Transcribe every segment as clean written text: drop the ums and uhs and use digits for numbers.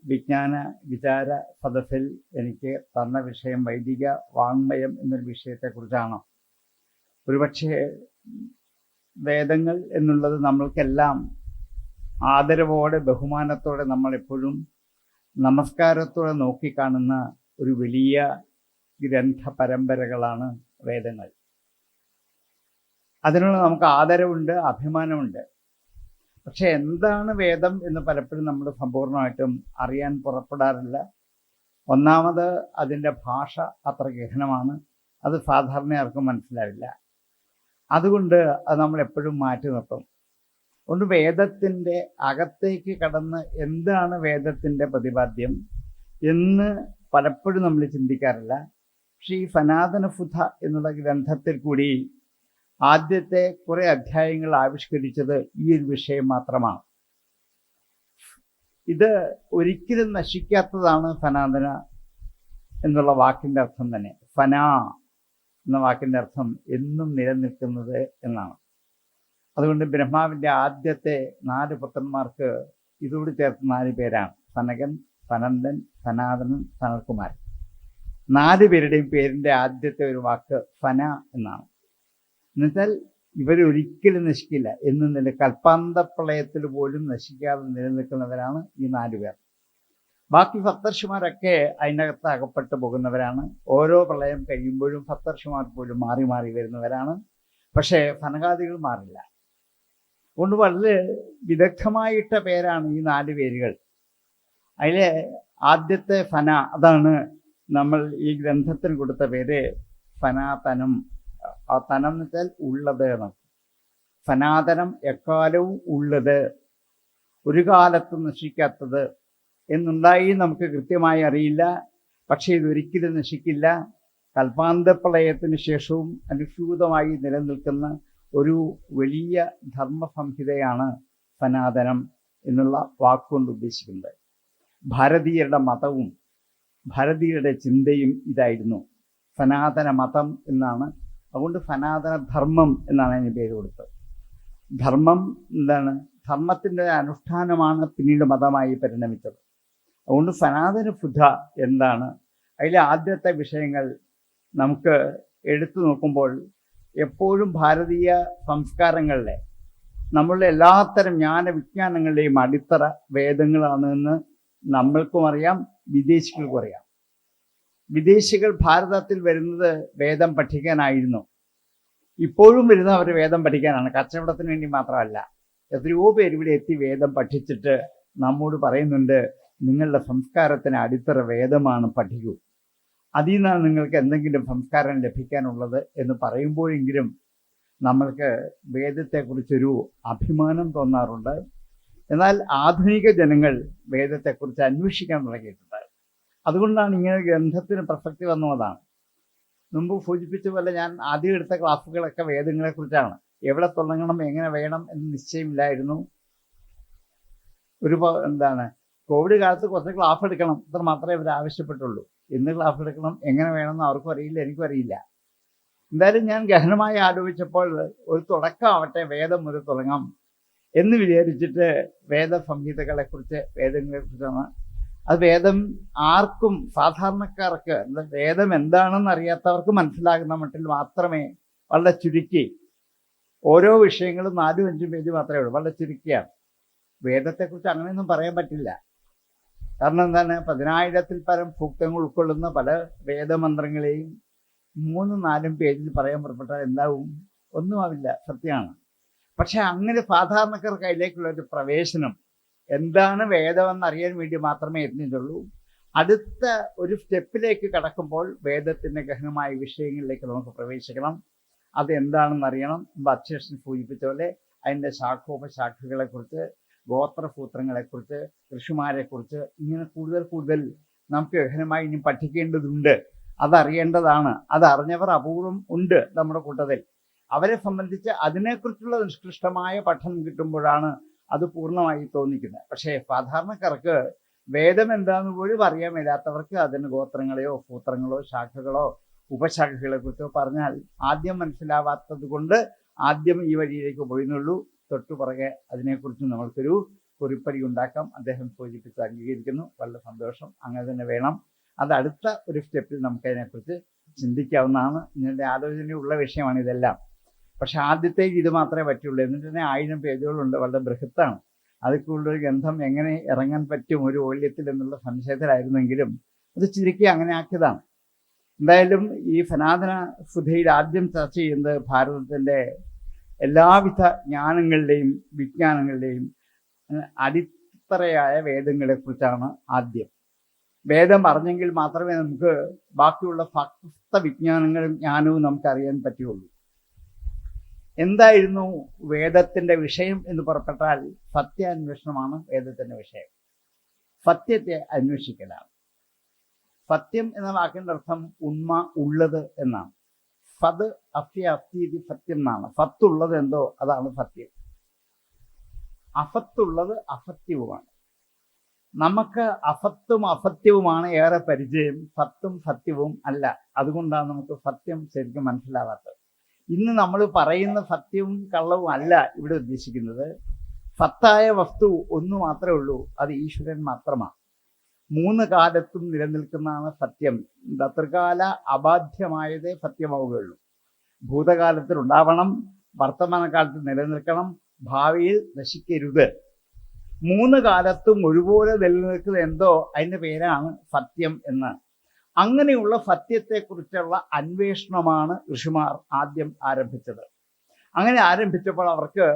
വിജ്ഞാന വിചാര സദസ്സിൽ എനിക്ക് തന്ന വിഷയം വൈദിക വാങ്മയം എന്നൊരു വിഷയത്തെക്കുറിച്ചാണ്. ഒരുപക്ഷെ വേദങ്ങൾ എന്നുള്ളത് നമ്മൾക്കെല്ലാം ആദരവോടെ ബഹുമാനത്തോടെ നമ്മളെപ്പോഴും നമസ്കാരത്തോടെ നോക്കിക്കാണുന്ന ഒരു വലിയ ഗ്രന്ഥ പരമ്പരകളാണ് വേദങ്ങൾ. അതിനുള്ള നമുക്ക് ആദരവുണ്ട്, അഭിമാനമുണ്ട്. പക്ഷെ എന്താണ് വേദം എന്ന് പലപ്പോഴും നമ്മൾ സമ്പൂർണ്ണമായിട്ടും അറിയാൻ പുറപ്പെടാറില്ല. ഒന്നാമത് അതിൻ്റെ ഭാഷ അത്ര ഗഹനമാണ്, അത് സാധാരണ ആർക്കും മനസ്സിലാവില്ല. അതുകൊണ്ട് അത് നമ്മൾ എപ്പോഴും മാറ്റി നിർത്തും. അതുകൊണ്ട് വേദത്തിൻ്റെ അകത്തേക്ക് കടന്ന് എന്താണ് വേദത്തിൻ്റെ പ്രതിപാദ്യം എന്ന് പലപ്പോഴും നമ്മൾ ചിന്തിക്കാറില്ല. പക്ഷേ ഈ സനാതന ഫുധ എന്നുള്ള ഗ്രന്ഥത്തിൽ കൂടി ആദ്യത്തെ കുറേ അധ്യായങ്ങൾ ആവിഷ്കരിച്ചത് ഈ ഒരു വിഷയം മാത്രമാണ്. ഇത് ഒരിക്കലും നശിക്കാത്തതാണ് സനാതന എന്നുള്ള വാക്കിൻ്റെ അർത്ഥം തന്നെ. ഫന എന്ന വാക്കിൻ്റെ അർത്ഥം എന്നും നിലനിൽക്കുന്നത് എന്നാണ്. അതുകൊണ്ട് ബ്രഹ്മാവിൻ്റെ ആദ്യത്തെ 4 പുത്രന്മാർക്ക് ഇതോട് ചേർത്ത് 4 പേരാണ്: സനകൻ, സനന്ദൻ, സനാതനൻ, സനൽകുമാരൻ. 4 പേരുടെയും പേരിൻ്റെ ആദ്യത്തെ ഒരു വാക്ക് ഫന എന്നാണ്. എന്നുവെച്ചാൽ ഇവരൊരിക്കലും നശിക്കില്ല. എന്നും കൽപ്പാന്തപ്രളയത്തിൽ പോലും നശിക്കാതെ നിലനിൽക്കുന്നവരാണ് ഈ 4 പേർ. ബാക്കി സപ്തർഷിമാരൊക്കെ അതിനകത്ത് അകപ്പെട്ടു പോകുന്നവരാണ്. ഓരോ പ്രളയം കഴിയുമ്പോഴും സപ്തർഷിമാർ പോലും മാറി മാറി വരുന്നവരാണ്. പക്ഷേ സനകാദികൾ മാറില്ല. അതുകൊണ്ട് വളരെ വിദഗ്ധമായിട്ട പേരാണ് ഈ 4 പേരുകൾ. അതിലെ ആദ്യത്തെ ഫന, അതാണ് നമ്മൾ ഈ ഗ്രന്ഥത്തിന് കൊടുത്ത പേര് ഫനാതനം. ആ തനം എന്ന് വെച്ചാൽ ഉള്ളത് എന്നാണ്. സനാതനം, എക്കാലവും ഉള്ളത്, ഒരു കാലത്തും നശിക്കാത്തത് എന്നുണ്ടായി നമുക്ക് കൃത്യമായി അറിയില്ല. പക്ഷേ ഇതൊരിക്കലും നശിക്കില്ല. കൽപ്പാന്തപ്രളയത്തിന് ശേഷവും അനുസ്യൂതമായി നിലനിൽക്കുന്ന ഒരു വലിയ ധർമ്മസംഹിതയാണ് സനാതനം എന്നുള്ള വാക്കുകൊണ്ട് ഉദ്ദേശിക്കുന്നത്. ഭാരതീയരുടെ മതവും ഭാരതീയരുടെ ചിന്തയും ഇതായിരുന്നു. സനാതന മതം എന്നാണ്. അതുകൊണ്ട് സനാതന ധർമ്മം എന്നാണ് അതിന് പേര് കൊടുത്തത്. ധർമ്മം എന്താണ്? ധർമ്മത്തിൻ്റെ അനുഷ്ഠാനമാണ് പിന്നീട് മതമായി പരിണമിച്ചത്. അതുകൊണ്ട് സനാതന ഫുധ എന്താണ്? അതിലെ ആദ്യത്തെ വിഷയങ്ങൾ നമുക്ക് എടുത്തു നോക്കുമ്പോൾ എപ്പോഴും ഭാരതീയ സംസ്കാരങ്ങളിലെ നമ്മളുടെ എല്ലാത്തരം ജ്ഞാനവിജ്ഞാനങ്ങളുടെയും അടിത്തറ വേദങ്ങളാണ് എന്ന് നമ്മൾക്കും അറിയാം, വിദേശികൾക്കും അറിയാം. വിദേശികൾ ഭാരതത്തിൽ വരുന്നത് വേദം പഠിക്കാനായിരുന്നു. ഇപ്പോഴും വരുന്നത് അവർ വേദം പഠിക്കാനാണ്, കച്ചവടത്തിന് വേണ്ടി മാത്രമല്ല. എത്രയോ പേര് ഇവിടെ എത്തി വേദം പഠിച്ചിട്ട് നമ്മോട് പറയുന്നുണ്ട്, നിങ്ങളുടെ സംസ്കാരത്തിന് അടിത്തറ വേദമാണ്, പഠിക്കൂ, അതിൽ നിന്നാണ് നിങ്ങൾക്ക് എന്തെങ്കിലും സംസ്കാരം ലഭിക്കാനുള്ളത് എന്ന് പറയുമ്പോഴെങ്കിലും നമ്മൾക്ക് വേദത്തെക്കുറിച്ചൊരു അഭിമാനം തോന്നാറുണ്ട്. എന്നാൽ ആധുനിക ജനങ്ങൾ വേദത്തെക്കുറിച്ച് അന്വേഷിക്കാൻ തുടങ്ങിയിട്ടുണ്ട്. അതുകൊണ്ടാണ് ഇങ്ങനെ ഗ്രന്ഥത്തിന് പ്രസക്തി വന്നതാണ്. മുമ്പ് സൂചിപ്പിച്ച പോലെ ഞാൻ ആദ്യം എടുത്ത ക്ലാസ്സുകളൊക്കെ വേദങ്ങളെക്കുറിച്ചാണ്. എവിടെ തുടങ്ങണം, എങ്ങനെ വേണം എന്ന് നിശ്ചയമില്ലായിരുന്നു. കോവിഡ് കാലത്ത് കുറച്ച് ക്ലാസ് എടുക്കണം, അത്ര മാത്രമേ ഇവർ ആവശ്യപ്പെട്ടുള്ളൂ. എന്ന് ക്ലാസ് എടുക്കണം, എങ്ങനെ വേണമെന്ന് അവർക്കും അറിയില്ല, എനിക്കും അറിയില്ല. എന്തായാലും ഞാൻ ഗഹനമായി ആലോചിച്ചപ്പോൾ ഒരു തുടക്കമാവട്ടെ, വേദം മുതൽ തുടങ്ങാം എന്ന് വിചാരിച്ചിട്ട് വേദസംഹിതകളെക്കുറിച്ച്, വേദങ്ങളെക്കുറിച്ചാണ്. അത് വേദം ആർക്കും, സാധാരണക്കാർക്ക്, വേദം എന്താണെന്ന് അറിയാത്തവർക്ക് മനസ്സിലാകുന്ന മട്ടിൽ മാത്രമേ വളരെ ചുരുക്കി, ഓരോ വിഷയങ്ങളും 4-5 പേജ് മാത്രമേ ഉള്ളൂ, വളരെ ചുരുക്കിയാണ്. വേദത്തെക്കുറിച്ച് അങ്ങനെയൊന്നും പറയാൻ പറ്റില്ല. കാരണം എന്താണ്? 10,000-ൽ പരം സൂക്തങ്ങൾ ഉൾക്കൊള്ളുന്ന പല വേദമന്ത്രങ്ങളെയും 3-4 പേജിൽ പറയാൻ പുറപ്പെട്ടാൽ എന്താവും? ഒന്നും ആവില്ല, സത്യമാണ്. പക്ഷെ അങ്ങനെ സാധാരണക്കാർക്ക് അതിലേക്കുള്ള ഒരു പ്രവേശനം, എന്താണ് വേദമെന്ന് അറിയാൻ വേണ്ടി മാത്രമേ എത്തുന്നുള്ളൂ. അടുത്ത ഒരു സ്റ്റെപ്പിലേക്ക് കടക്കുമ്പോൾ വേദത്തിൻ്റെ ഗഹനമായ വിഷയങ്ങളിലേക്ക് നമുക്ക് പ്രവേശിക്കണം. അതെന്താണെന്ന് അറിയണം. അധ്യക്ഷൻ സൂചിപ്പിച്ച പോലെ അതിൻ്റെ ശാഖോപശാഖകളെക്കുറിച്ച്, ഗോത്രസൂത്രങ്ങളെക്കുറിച്ച്, ഋഷിമാരെക്കുറിച്ച്, ഇങ്ങനെ കൂടുതൽ നമുക്ക് ഗഹനമായി ഇനി പഠിക്കേണ്ടതുണ്ട്. അതറിയേണ്ടതാണ്. അതറിഞ്ഞവർ അപൂർവം ഉണ്ട് നമ്മുടെ കൂട്ടത്തിൽ. അവരെ സംബന്ധിച്ച് അതിനെക്കുറിച്ചുള്ള നിഷ്കൃഷ്ടമായ പഠനം കിട്ടുമ്പോഴാണ് അത് പൂർണ്ണമായി തോന്നിക്കുന്നത്. പക്ഷേ സാധാരണക്കാർക്ക് വേദം എന്താണെന്ന് പോലും അറിയാൻ മേലാത്തവർക്ക് അതിന് ഗോത്രങ്ങളെയോ സൂത്രങ്ങളോ ശാഖകളോ ഉപശാഖകളെ കുറിച്ചോ പറഞ്ഞാൽ ആദ്യം മനസ്സിലാവാത്തത് കൊണ്ട് ആദ്യം ഈ വഴിയിലേക്ക് പോയിരുന്നുള്ളൂ. തൊട്ടു പുറകെ അതിനെക്കുറിച്ച് നമ്മൾക്കൊരു കുറിപ്പടി ഉണ്ടാക്കാം. അദ്ദേഹം സൂചിപ്പിച്ച് അംഗീകരിക്കുന്നു. വളരെ സന്തോഷം. അങ്ങനെ തന്നെ വേണം. അത് അടുത്ത ഒരു സ്റ്റെപ്പിൽ നമുക്കതിനെക്കുറിച്ച് ചിന്തിക്കാവുന്നതാണ്. ഇതിൻ്റെ ആലോചനയുള്ള വിഷയമാണ് ഇതെല്ലാം. പക്ഷെ ആദ്യത്തേക്ക് ഇത് മാത്രമേ പറ്റുള്ളൂ. എന്നിട്ട് തന്നെ 1000 പേജുകളുണ്ട്. വളരെ ബൃഹത്താണ്. അതിൽക്കുള്ളൊരു ഗ്രന്ഥം എങ്ങനെ ഇറങ്ങാൻ പറ്റും ഒരു വോള്യത്തിൽ എന്നുള്ള സംശയത്തിലായിരുന്നെങ്കിലും അത് ചുരുക്കി അങ്ങനെ ആക്കിയതാണ്. എന്തായാലും ഈ സനാതന സുധയിൽ ആദ്യം ചർച്ച ചെയ്യുന്നത് ഭാരതത്തിൻ്റെ എല്ലാവിധ ജ്ഞാനങ്ങളുടെയും വിജ്ഞാനങ്ങളുടെയും അടിത്തറയായ വേദങ്ങളെക്കുറിച്ചാണ് ആദ്യം. വേദം അറിഞ്ഞെങ്കിൽ മാത്രമേ നമുക്ക് ബാക്കിയുള്ള ഭക്ത വിജ്ഞാനങ്ങളും ജ്ഞാനവും നമുക്കറിയാൻ പറ്റുകയുള്ളൂ. എന്തായിരുന്നു വേദത്തിൻ്റെ വിഷയം എന്ന് പുറപ്പെട്ടാൽ സത്യാന്വേഷണമാണ് വേദത്തിൻ്റെ വിഷയം. സത്യത്തെ അന്വേഷിക്കലാണ്. സത്യം എന്ന വാക്കിൻ്റെ അർത്ഥം ഉണ്മ, ഉള്ളത് എന്നാണ്. സത് അസ്യ അസ്തി സത്യം എന്നാണ്. സത്തുള്ളത് എന്തോ അതാണ് സത്യം. അസത്തുള്ളത് അസത്യവുമാണ്. നമുക്ക് അസത്തും അസത്യവുമാണ് ഏറെ പരിചയം. സത്തും സത്യവും അല്ല. അതുകൊണ്ടാണ് നമുക്ക് സത്യം ശരിക്കും മനസ്സിലാകാത്തത്. ഇന്ന് നമ്മൾ പറയുന്ന സത്യവും കള്ളവും അല്ല ഇവിടെ ഉദ്ദേശിക്കുന്നത്. സത്തായ വസ്തു ഒന്നു മാത്രമേ ഉള്ളൂ. അത് ഈശ്വരൻ മാത്രമാണ്. 3 കാലത്തും നിലനിൽക്കുന്നതാണ് സത്യം. ത്രികാല അബാധ്യമായതേ സത്യമാവുകയുള്ളൂ. ഭൂതകാലത്തിൽ ഉണ്ടാവണം, വർത്തമാനകാലത്ത് നിലനിൽക്കണം, ഭാവിയിൽ നശിക്കരുത്. 3 കാലത്തും ഒരുപോലെ നിലനിൽക്കുന്ന എന്തോ അതിൻ്റെ പേരാണ് സത്യം എന്ന്. അങ്ങനെയുള്ള സത്യത്തെക്കുറിച്ചുള്ള അന്വേഷണമാണ് ഋഷിമാർ ആദ്യം ആരംഭിച്ചത്. അങ്ങനെ ആരംഭിച്ചപ്പോൾ അവർക്ക്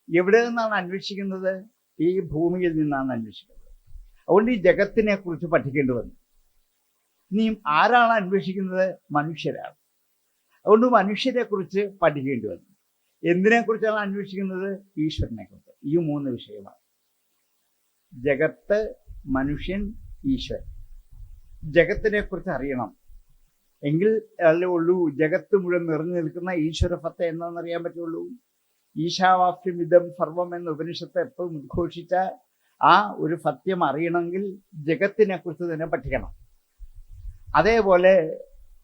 എവിടെ നിന്നാണ് അന്വേഷിക്കുന്നത്? ഈ ഭൂമിയിൽ നിന്നാണ് അന്വേഷിക്കുന്നത്. അതുകൊണ്ട് ഈ ജഗത്തിനെ കുറിച്ച് പഠിക്കേണ്ടി വന്നു. ഇനിയും ആരാണ് അന്വേഷിക്കുന്നത്? മനുഷ്യരാണ്. അതുകൊണ്ട് മനുഷ്യരെ കുറിച്ച് പഠിക്കേണ്ടി വന്നു. എന്തിനെക്കുറിച്ചാണ് അന്വേഷിക്കുന്നത്? ഈശ്വരനെ കുറിച്ച്. ഈ 3 വിഷയമാണ്: ജഗത്ത്, മനുഷ്യൻ, ഈശ്വരൻ. ജഗത്തിനെ കുറിച്ച് അറിയണം. എങ്കിൽ അല്ലേ ഉള്ളൂ ജഗത്ത് മുഴുവൻ നിറഞ്ഞു നിൽക്കുന്ന ഈശ്വരസത്ത എന്താണെന്നറിയാൻ പറ്റുള്ളൂ. ഈശാവാസ്യമിതം സർവം എന്ന ഉപനിഷത്ത് എപ്പോഴും ഉദ്ഘോഷിച്ച ആ ഒരു സത്യം അറിയണമെങ്കിൽ ജഗത്തിനെ കുറിച്ച് തന്നെ പഠിക്കണം. അതേപോലെ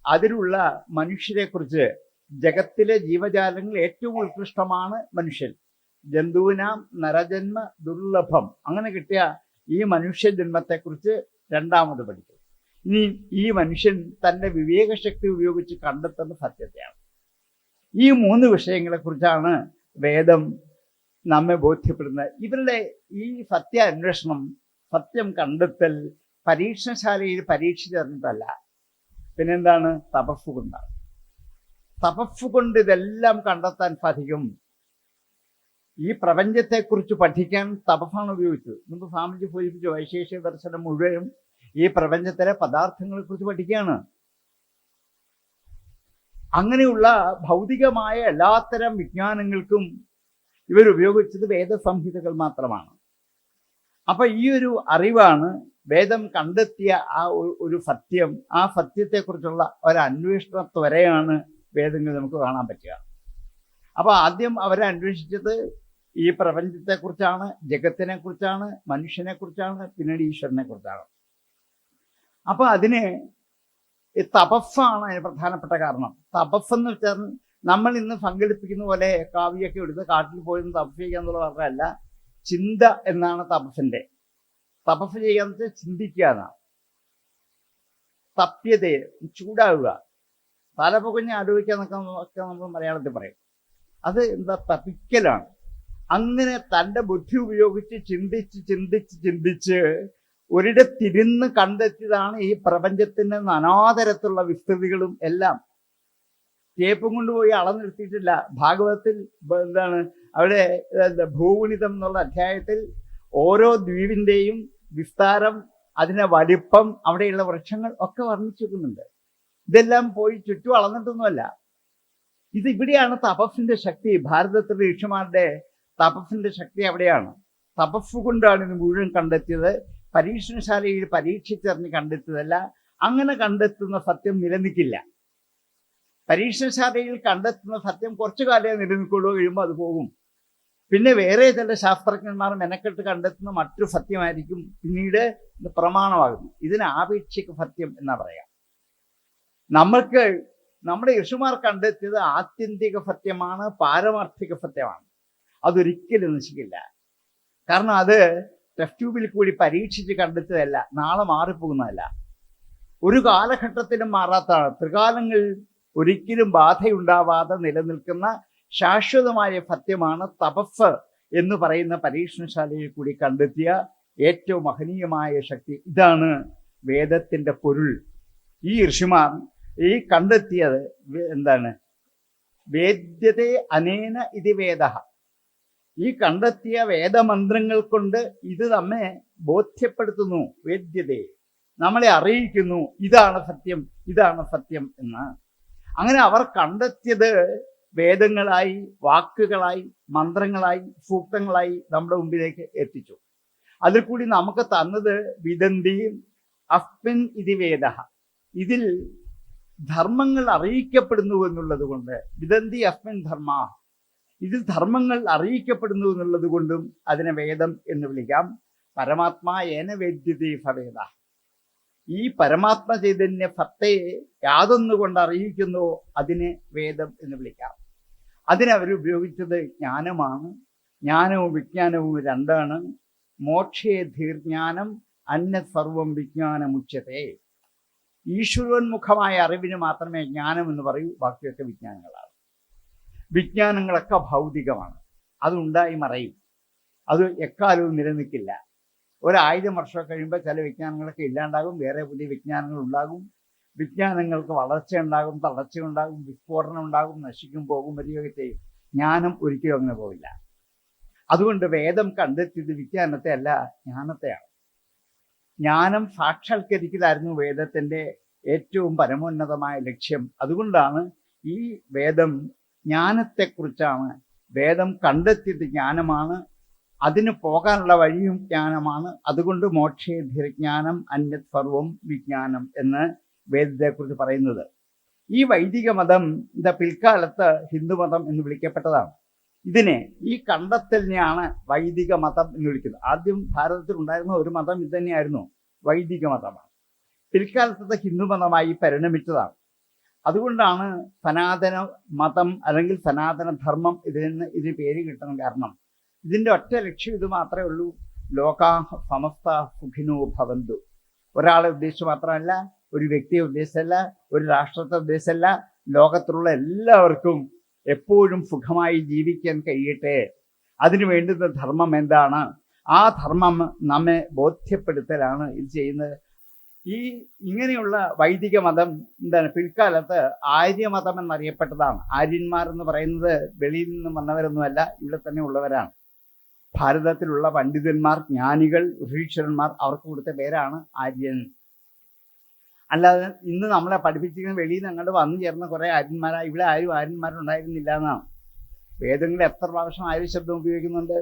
അതിലുള്ള മനുഷ്യരെക്കുറിച്ച്, ജഗത്തിലെ ജീവജാലങ്ങൾ ഏറ്റവും ഉത്കൃഷ്ടമാണ് മനുഷ്യൻ. ജന്തുവിനാം നരജന്മ ദുർലഭം. അങ്ങനെ കിട്ടിയ ഈ മനുഷ്യജന്മത്തെക്കുറിച്ച് രണ്ടാമത് പഠിക്കും. ഇനി ഈ മനുഷ്യൻ തൻ്റെ വിവേകശക്തി ഉപയോഗിച്ച് കണ്ടെത്തുന്ന സത്യത്തെയാണ്. ഈ 3 വിഷയങ്ങളെക്കുറിച്ചാണ് വേദം നമ്മെ ബോധ്യപ്പെടുന്നത്. ഇവരുടെ ഈ സത്യാന്വേഷണം, സത്യം കണ്ടെത്തൽ പരീക്ഷണശാലയിൽ പരീക്ഷിച്ചറിഞ്ഞിട്ടല്ല. പിന്നെന്താണ്? തപസ് കൊണ്ടാണ്. തപസ് കൊണ്ട് ഇതെല്ലാം കണ്ടെത്താൻ സാധിക്കും. ഈ പ്രപഞ്ചത്തെക്കുറിച്ച് പഠിക്കാൻ തപസ്സാണ് ഉപയോഗിച്ചത്. മുമ്പ് സ്വാമിജി സൂചിപ്പിച്ചു, വൈശേഷിക ദർശനം മുഴുവനും ഈ പ്രപഞ്ചത്തിലെ പദാർത്ഥങ്ങളെക്കുറിച്ച് പഠിക്കുകയാണ്. അങ്ങനെയുള്ള ഭൗതികമായ എല്ലാത്തരം വിജ്ഞാനങ്ങൾക്കും ഇവരുപയോഗിച്ചത് വേദസംഹിതകൾ മാത്രമാണ്. അപ്പൊ ഈ ഒരു അറിവാണ് വേദം കണ്ടെത്തിയ ആ ഒരു സത്യം. ആ സത്യത്തെക്കുറിച്ചുള്ള ഒരു അന്വേഷണ ത്വരയാണ് വേദങ്ങൾ നമുക്ക് കാണാൻ പറ്റുക. അപ്പൊ ആദ്യം അവരെ അന്വേഷിച്ചത് ഈ പ്രപഞ്ചത്തെക്കുറിച്ചാണ്, ജഗത്തിനെ കുറിച്ചാണ്, മനുഷ്യനെ കുറിച്ചാണ്, പിന്നീട് ഈശ്വരനെ കുറിച്ചാണ്. അപ്പൊ അതിന് തപസ്സാണ് അതിന് പ്രധാനപ്പെട്ട കാരണം. തപസ്സെന്ന് വെച്ചാൽ നമ്മൾ ഇന്ന് സങ്കല്പിക്കുന്ന പോലെ കാവ്യൊക്കെ എടുത്ത് കാട്ടിൽ പോയി തപസ് ചെയ്യുക എന്നുള്ള പറഞ്ഞല്ല. ചിന്ത എന്നാണ് തപസ്സിന്റെ. തപസ് ചെയ്യാന്ന് വെച്ചാൽ ചിന്തിക്കുക എന്നാണ്. തപ്യതയെ, ചൂടാവുക, തലപുകഞ്ഞ് ആലോചിക്കുക എന്നൊക്കെ നമ്മൾ മലയാളത്തിൽ പറയും. അത് എന്താ? തപിക്കലാണ്. അങ്ങനെ തൻ്റെ ബുദ്ധി ഉപയോഗിച്ച് ചിന്തിച്ച് ചിന്തിച്ച് ചിന്തിച്ച് ഒരിടത്തിരുന്ന് കണ്ടെത്തിയതാണ് ഈ പ്രപഞ്ചത്തിൻ്റെ നാനാതരത്തിലുള്ള വിസ്തൃതികളും എല്ലാം. ടേപ്പും കൊണ്ടുപോയി അളന്നെടുത്തിട്ടില്ല. ഭാഗവതത്തിൽ എന്താണ് അവിടെ ഭൂഗുണിതം എന്നുള്ള അധ്യായത്തിൽ ഓരോ ദ്വീപിൻ്റെയും വിസ്താരം, അതിൻ്റെ വലിപ്പം, അവിടെയുള്ള വൃക്ഷങ്ങൾ ഒക്കെ വർണ്ണിച്ചിരിക്കുന്നുണ്ട്. ഇതെല്ലാം പോയി ചുറ്റും അളന്നിട്ടൊന്നുമല്ല. ഇത് ഇവിടെയാണ് തപസ്സിന്റെ ശക്തി. ഭാരതത്തിലെ ഋഷിമാരുടെ തപസ്സിന്റെ ശക്തി അവിടെയാണ്. തപസ് കൊണ്ടാണ് ഇത് മുഴുവൻ കണ്ടെത്തിയത്. പരീക്ഷണശാലയിൽ പരീക്ഷിച്ചറിഞ്ഞ് കണ്ടെത്തിയതല്ല. അങ്ങനെ കണ്ടെത്തുന്ന സത്യം നിലനിൽക്കില്ല. പരീക്ഷണശാലയിൽ കണ്ടെത്തുന്ന സത്യം കുറച്ചു കാലമേ നിലനിൽക്കുള്ളൂ. കഴിയുമ്പോൾ അത് പോകും. പിന്നെ വേറെ ചില ശാസ്ത്രജ്ഞന്മാർ മെനക്കെട്ട് കണ്ടെത്തുന്ന മറ്റൊരു സത്യമായിരിക്കും പിന്നീട് ഇത് പ്രമാണമാകുന്നു. ഇതിന് ആപേക്ഷിക സത്യം എന്നാ പറയാം. നമ്മൾക്ക് നമ്മുടെ ഋഷിമാർ കണ്ടെത്തിയത് ആത്യന്തിക സത്യമാണ്, പാരമാർത്ഥിക സത്യമാണ്. അതൊരിക്കലും നശിക്കില്ല. കാരണം അത് ടെസ്റ്റ് ട്യൂബിൽ കൂടി പരീക്ഷിച്ച് കണ്ടെത്തിയതല്ല, നാളെ മാറിപ്പോകുന്നതല്ല, ഒരു കാലഘട്ടത്തിലും മാറാത്തതാണ്. ത്രികാലങ്ങൾ ഒരിക്കലും ബാധയുണ്ടാവാതെ നിലനിൽക്കുന്ന ശാശ്വതമായ സത്യമാണ് തപസ് എന്ന് പറയുന്ന പരീക്ഷണശാലയിൽ കൂടി കണ്ടെത്തിയ ഏറ്റവും മഹനീയമായ ശക്തി. ഇതാണ് വേദത്തിന്റെ പൊരുൾ. ഈ ഋഷിമാർ ഈ കണ്ടെത്തിയത് എന്താണ്? വേദ്യതേ അനേന ഇതി വേദ. ഈ കണ്ടെത്തിയ വേദമന്ത്രങ്ങൾ കൊണ്ട് ഇത് നമ്മെ ബോധ്യപ്പെടുത്തുന്നു. വേദ്യതേ, നമ്മളെ അറിയിക്കുന്നു ഇതാണ് സത്യം, ഇതാണ് സത്യം എന്ന്. അങ്ങനെ അവർ കണ്ടെത്തിയത് വേദങ്ങളായി, വാക്കുകളായി, മന്ത്രങ്ങളായി, സൂക്തങ്ങളായി നമ്മുടെ മുമ്പിലേക്ക് എത്തിച്ചു. അതിൽ കൂടി നമുക്ക് തന്നത് വിദന്തിയും അസ്മിൻ ഇതി വേദ. ഇതിൽ ധർമ്മങ്ങൾ അറിയിക്കപ്പെടുന്നു എന്നുള്ളത് കൊണ്ട്, വിദന്തി അസ്മിൻ ധർമ്മ, ഇതിൽ ധർമ്മങ്ങൾ അറിയിക്കപ്പെടുന്നു എന്നുള്ളത് കൊണ്ടും അതിനെ വേദം എന്ന് വിളിക്കാം. പരമാത്മാ ഏന വേദ്യതേ ഭവേദ. ഈ പരമാത്മ ചൈതന്യ സത്തയെ യാതൊന്നുകൊണ്ട് അറിയിക്കുന്നോ അതിനെ വേദം എന്ന് വിളിക്കാം. അതിനവർ ഉപയോഗിച്ചത് ജ്ഞാനമാണ്. ജ്ഞാനവും വിജ്ഞാനവും രണ്ടാണ്. മോക്ഷേ ധീർജ്ഞാനം അന്യ സർവം വിജ്ഞാനമുച്യത്തെ. ഈശ്വരോന്മുഖമായ അറിവിന് മാത്രമേ ജ്ഞാനം എന്ന് പറയൂ, ബാക്കിയൊക്കെ വിജ്ഞാനങ്ങളാണ്. വിജ്ഞാനങ്ങളൊക്കെ ഭൗതികമാണ്, അതുണ്ടായി മറയും, അത് എക്കാലവും നിലനിൽക്കില്ല. 1000 വർഷം കഴിയുമ്പോൾ ചില വിജ്ഞാനങ്ങളൊക്കെ ഇല്ലാണ്ടാകും, വേറെ പുതിയ വിജ്ഞാനങ്ങൾ ഉണ്ടാകും. വിജ്ഞാനങ്ങൾക്ക് വളർച്ചയുണ്ടാകും, തളർച്ചയുണ്ടാകും, വിസ്ഫോടനം ഉണ്ടാകും, നശിക്കും, പോകും, വരികയൊക്കെ ചെയ്യും. ജ്ഞാനം ഒരിക്കലും അങ്ങനെ പോവില്ല. അതുകൊണ്ട് വേദം കണ്ടെത്തിയത് വിജ്ഞാനത്തെ അല്ല, ജ്ഞാനത്തെയാണ്. ജ്ഞാനം സാക്ഷാത്കരിക്കലായിരുന്നു വേദത്തിന്റെ ഏറ്റവും പരമോന്നതമായ ലക്ഷ്യം. അതുകൊണ്ടാണ് ഈ വേദം ജ്ഞാനത്തെക്കുറിച്ചാണ്. വേദം കണ്ടെത്തിയത് ജ്ഞാനമാണ്, അതിന് പോകാനുള്ള വഴിയും ജ്ഞാനമാണ്. അതുകൊണ്ട് മോക്ഷേ ധീർജ്ഞാനം അന്യത് സർവം വിജ്ഞാനം എന്ന് വേദത്തെക്കുറിച്ച് പറയുന്നത്. ഈ വൈദിക മതം പിൽക്കാലത്ത് ഹിന്ദുമതം എന്ന് വിളിക്കപ്പെട്ടതാണ്. ഇതിനെ, ഈ കണ്ടെത്തലിനെയാണ് വൈദിക മതം എന്ന് വിളിക്കുന്നത്. ആദ്യം ഭാരതത്തിൽ ഉണ്ടായിരുന്ന ഒരു മതം ഇത് തന്നെയായിരുന്നു, വൈദിക മതമാണ്. പിൽക്കാലത്തെ ഹിന്ദുമതമായി പരിണമിച്ചതാണ്. അതുകൊണ്ടാണ് സനാതന മതം അല്ലെങ്കിൽ സനാതന ധർമ്മം ഇതിന് പേര് കിട്ടാൻ കാരണം. ഇതിൻ്റെ ഒറ്റ ലക്ഷ്യം ഇത് മാത്രമേ ഉള്ളൂ: ലോകാ സമസ്ത സുഖിനോ ഭവന്തു. ഒരാളെ ഉദ്ദേശിച്ച് മാത്രമല്ല, ഒരു വ്യക്തിയെ ഉദ്ദേശിച്ചല്ല, ഒരു രാഷ്ട്രത്തെ ഉദ്ദേശിച്ചല്ല, ലോകത്തിലുള്ള എല്ലാവർക്കും എപ്പോഴും സുഖമായി ജീവിക്കാൻ കഴിയട്ടെ. അതിനു വേണ്ടുന്ന ധർമ്മം എന്താണ്? ആ ധർമ്മം നമ്മെ ബോധ്യപ്പെടുത്തലാണ് ഇത് ചെയ്യുന്നത്. ഇങ്ങനെയുള്ള വൈദിക മതം പിൽക്കാലത്ത് ആര്യമതം എന്നറിയപ്പെട്ടതാണ്. ആര്യന്മാർ എന്ന് പറയുന്നത് വെളിയിൽ നിന്ന് വന്നവരൊന്നുമല്ല, ഇവിടെ തന്നെ ഉള്ളവരാണ്. ഭാരതത്തിലുള്ള പണ്ഡിതന്മാർ, ജ്ഞാനികൾ, ഋഷീശ്വരന്മാർ, അവർക്ക് കൊടുത്ത പേരാണ് ആര്യൻ. അല്ലാതെ ഇന്ന് നമ്മളെ പഠിപ്പിച്ചിരിക്കുന്ന വെളിയിൽ നിന്ന് അങ്ങോട്ട് വന്നു ചേർന്ന കുറേ ആര്യന്മാരാണ്. ഇവിടെ ആരും ആര്യന്മാരുണ്ടായിരുന്നില്ല എന്നാണ്. വേദങ്ങളിൽ എത്ര പ്രാവശ്യം ആര്യ ശബ്ദം ഉപയോഗിക്കുന്നുണ്ട്.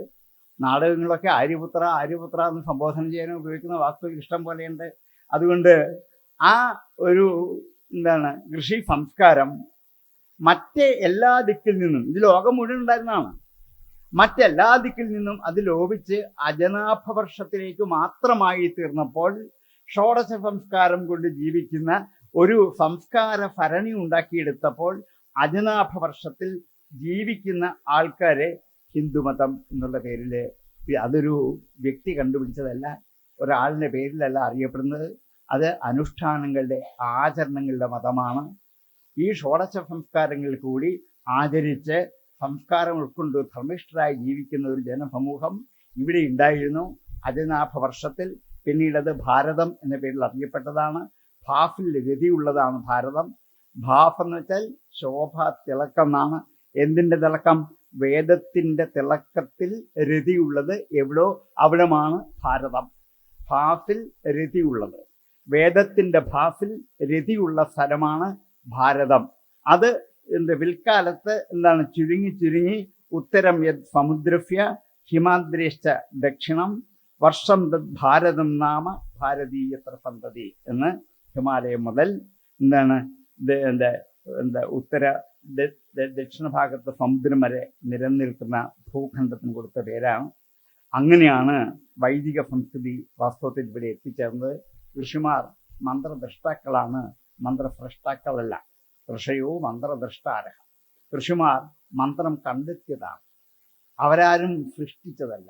നാടകങ്ങളൊക്കെ ആര്യപുത്ര ആര്യപുത്ര എന്ന് സംബോധന ചെയ്യാനും ഉപയോഗിക്കുന്ന വാക്കുകൾ ഇഷ്ടം പോലെയുണ്ട്. അതുകൊണ്ട് ആ ഒരു ഋഷി സംസ്കാരം മറ്റേ എല്ലാ ദിക്കിൽ നിന്നും, ഇത് ലോകം മുഴുവൻ ഉണ്ടായിരുന്നതാണ്, മറ്റെല്ലാ ദിക്കിൽ നിന്നും അത് ലോപിച്ച് അജനാഭവർഷത്തിലേക്ക് മാത്രമായി തീർന്നപ്പോൾ ഷോഡശ സംസ്കാരം കൊണ്ട് ജീവിക്കുന്ന ഒരു സംസ്കാര ഭരണി ഉണ്ടാക്കിയെടുത്തപ്പോൾ അജനാഭവർഷത്തിൽ ജീവിക്കുന്ന ആൾക്കാരെ ഹിന്ദുമതം എന്നുള്ള പേരിൽ, അതൊരു വ്യക്തി കണ്ടുപിടിച്ചതല്ല, ഒരാളിൻ്റെ പേരിലല്ല അറിയപ്പെടുന്നത്. അത് അനുഷ്ഠാനങ്ങളുടെ, ആചരണങ്ങളുടെ മതമാണ്. ഈ ഷോഡശ സംസ്കാരങ്ങളിൽ കൂടി ആചരിച്ച് സംസ്കാരം ഉൾക്കൊണ്ട് ധർമ്മിഷ്ഠരായി ജീവിക്കുന്ന ഒരു ജനസമൂഹം ഇവിടെ ഉണ്ടായിരുന്നു അജനാഭവർഷത്തിൽ. പിന്നീട് അത് ഭാരതം എന്ന പേരിൽ അറിയപ്പെട്ടതാണ്. ഭാഫിൽ രതിയുള്ളതാണ് ഭാരതം. ഭാഫ് എന്ന് വെച്ചാൽ ശോഭ, തിളക്കം എന്നാണ്. എന്തിൻ്റെ തിളക്കം? വേദത്തിൻ്റെ തിളക്കത്തിൽ രതിയുള്ളത് എവിടോ അവിടമാണ് ഭാരതം. ഭാഫിൽ രതിയുള്ളത്, വേദത്തിൻ്റെ ഭാഫിൽ രതിയുള്ള സ്ഥലമാണ് ഭാരതം. അത് പിൽക്കാലത്ത് ചുരുങ്ങി ഉത്തരം യത് സമുദ്രഫ്യ ഹിമാദ്രേശ്ച ദക്ഷിണം വർഷം തദ് ഭാരതം നാമ ഭാരതീയത്ര സന്തതി എന്ന് ഹിമാലയം മുതൽ ഉത്തര ദക്ഷിണ ഭാഗത്ത് സമുദ്രം വരെ നിലനിൽക്കുന്ന ഭൂഖണ്ഡത്തിന് കൊടുത്ത പേരാണ്. അങ്ങനെയാണ് വൈദിക സംസ്കൃതി വാസ്തവത്തിൽ ഇവിടെ എത്തിച്ചേർന്നത്. ഋഷിമാർ മന്ത്രദ്രഷ്ടാക്കളാണ്, മന്ത്രസ്രഷ്ടാക്കളല്ല. ഋഷയോ മന്ത്രദ്രഷ്ടാര. ഋഷിമാർ മന്ത്രം കണ്ടെത്തിയതാണ്, അവരാരും സൃഷ്ടിച്ചതല്ല.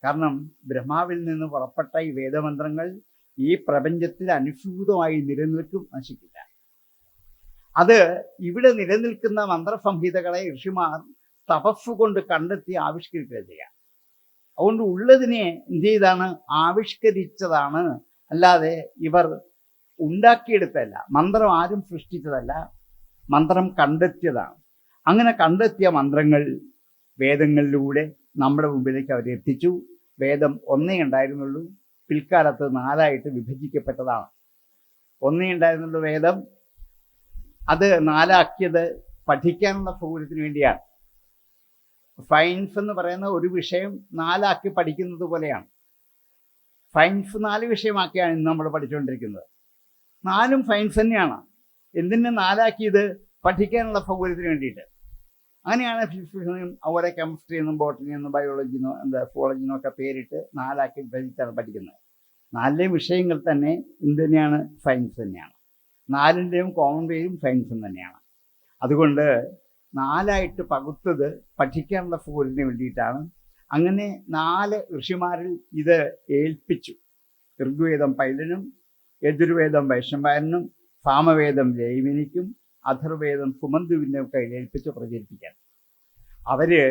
കാരണം ബ്രഹ്മാവിൽ നിന്ന് പുറപ്പെട്ട ഈ വേദമന്ത്രങ്ങൾ ഈ പ്രപഞ്ചത്തിൽ അനുസ്യൂതമായി നിലനിൽക്കും, നശിക്കില്ല. അത് ഇവിടെ നിലനിൽക്കുന്ന മന്ത്രസംഹിതകളെ ഋഷിമാർ തപസ് കൊണ്ട് കണ്ടെത്തി ആവിഷ്കരിക്കുക ചെയ്യാം. അതുകൊണ്ട് ഉള്ളതിനെ എന്ത് ചെയ്താണ്? ആവിഷ്കരിച്ചതാണ്, അല്ലാതെ ഇവർ ഉണ്ടാക്കിയെടുത്തല്ല. മന്ത്രം ആരും സൃഷ്ടിച്ചതല്ല, മന്ത്രം കണ്ടെത്തിയതാണ്. അങ്ങനെ കണ്ടെത്തിയ മന്ത്രങ്ങൾ വേദങ്ങളിലൂടെ നമ്മുടെ മുമ്പിലേക്ക് അവരെത്തിച്ചു. വേദം ഒന്നേ ഉണ്ടായിരുന്നുള്ളൂ, പിൽക്കാലത്ത് 4 വിഭജിക്കപ്പെട്ടതാണ്. ഒന്നേ ഉണ്ടായിരുന്നുള്ളൂ വേദം. അത് 4 പഠിക്കാനുള്ള സൗകര്യത്തിന് വേണ്ടിയാണ്. സയൻസ് എന്ന് പറയുന്ന ഒരു വിഷയം 4 പഠിക്കുന്നത് പോലെയാണ്. സയൻസ് 4 വിഷയമാക്കിയാണ് ഇന്ന് നമ്മൾ പഠിച്ചുകൊണ്ടിരിക്കുന്നത്. 4 സയൻസ് തന്നെയാണ്. എന്തിനെ 4 പഠിക്കാനുള്ള സൗകര്യത്തിന് വേണ്ടിയിട്ട്. അങ്ങനെയാണ് ഫിസിക്സിനും അതുപോലെ കെമിസ്ട്രി എന്നും ബോട്ടണി എന്നും ബയോളജിന്നോ സുവോളജിന്നോ ഒക്കെ പേരിട്ട് 4 വിഭജിച്ചാണ് പഠിക്കുന്നത്. 4 വിഷയങ്ങൾ തന്നെ എന്ത് തന്നെയാണ്? സയൻസ് തന്നെയാണ്. 4ൻ്റെയും കോമൺ പേരും സയൻസും തന്നെയാണ്. അതുകൊണ്ട് 4 പകുത്തത് പഠിക്കാനുള്ള സൗകര്യത്തിന് വേണ്ടിയിട്ടാണ്. അങ്ങനെ 4 ഋഷിമാരിൽ ഇത് ഏൽപ്പിച്ചു. ഋഗ്വേദം പൈലനും, യജുർവേദം വൈശമ്പായനും, സാമവേദം ജൈമിനിക്കും, അഥർവേദം സുമന്തുവിൻ്റെ കയ്യിൽ ഏൽപ്പിച്ച് പ്രചരിപ്പിക്കാൻ. അവര്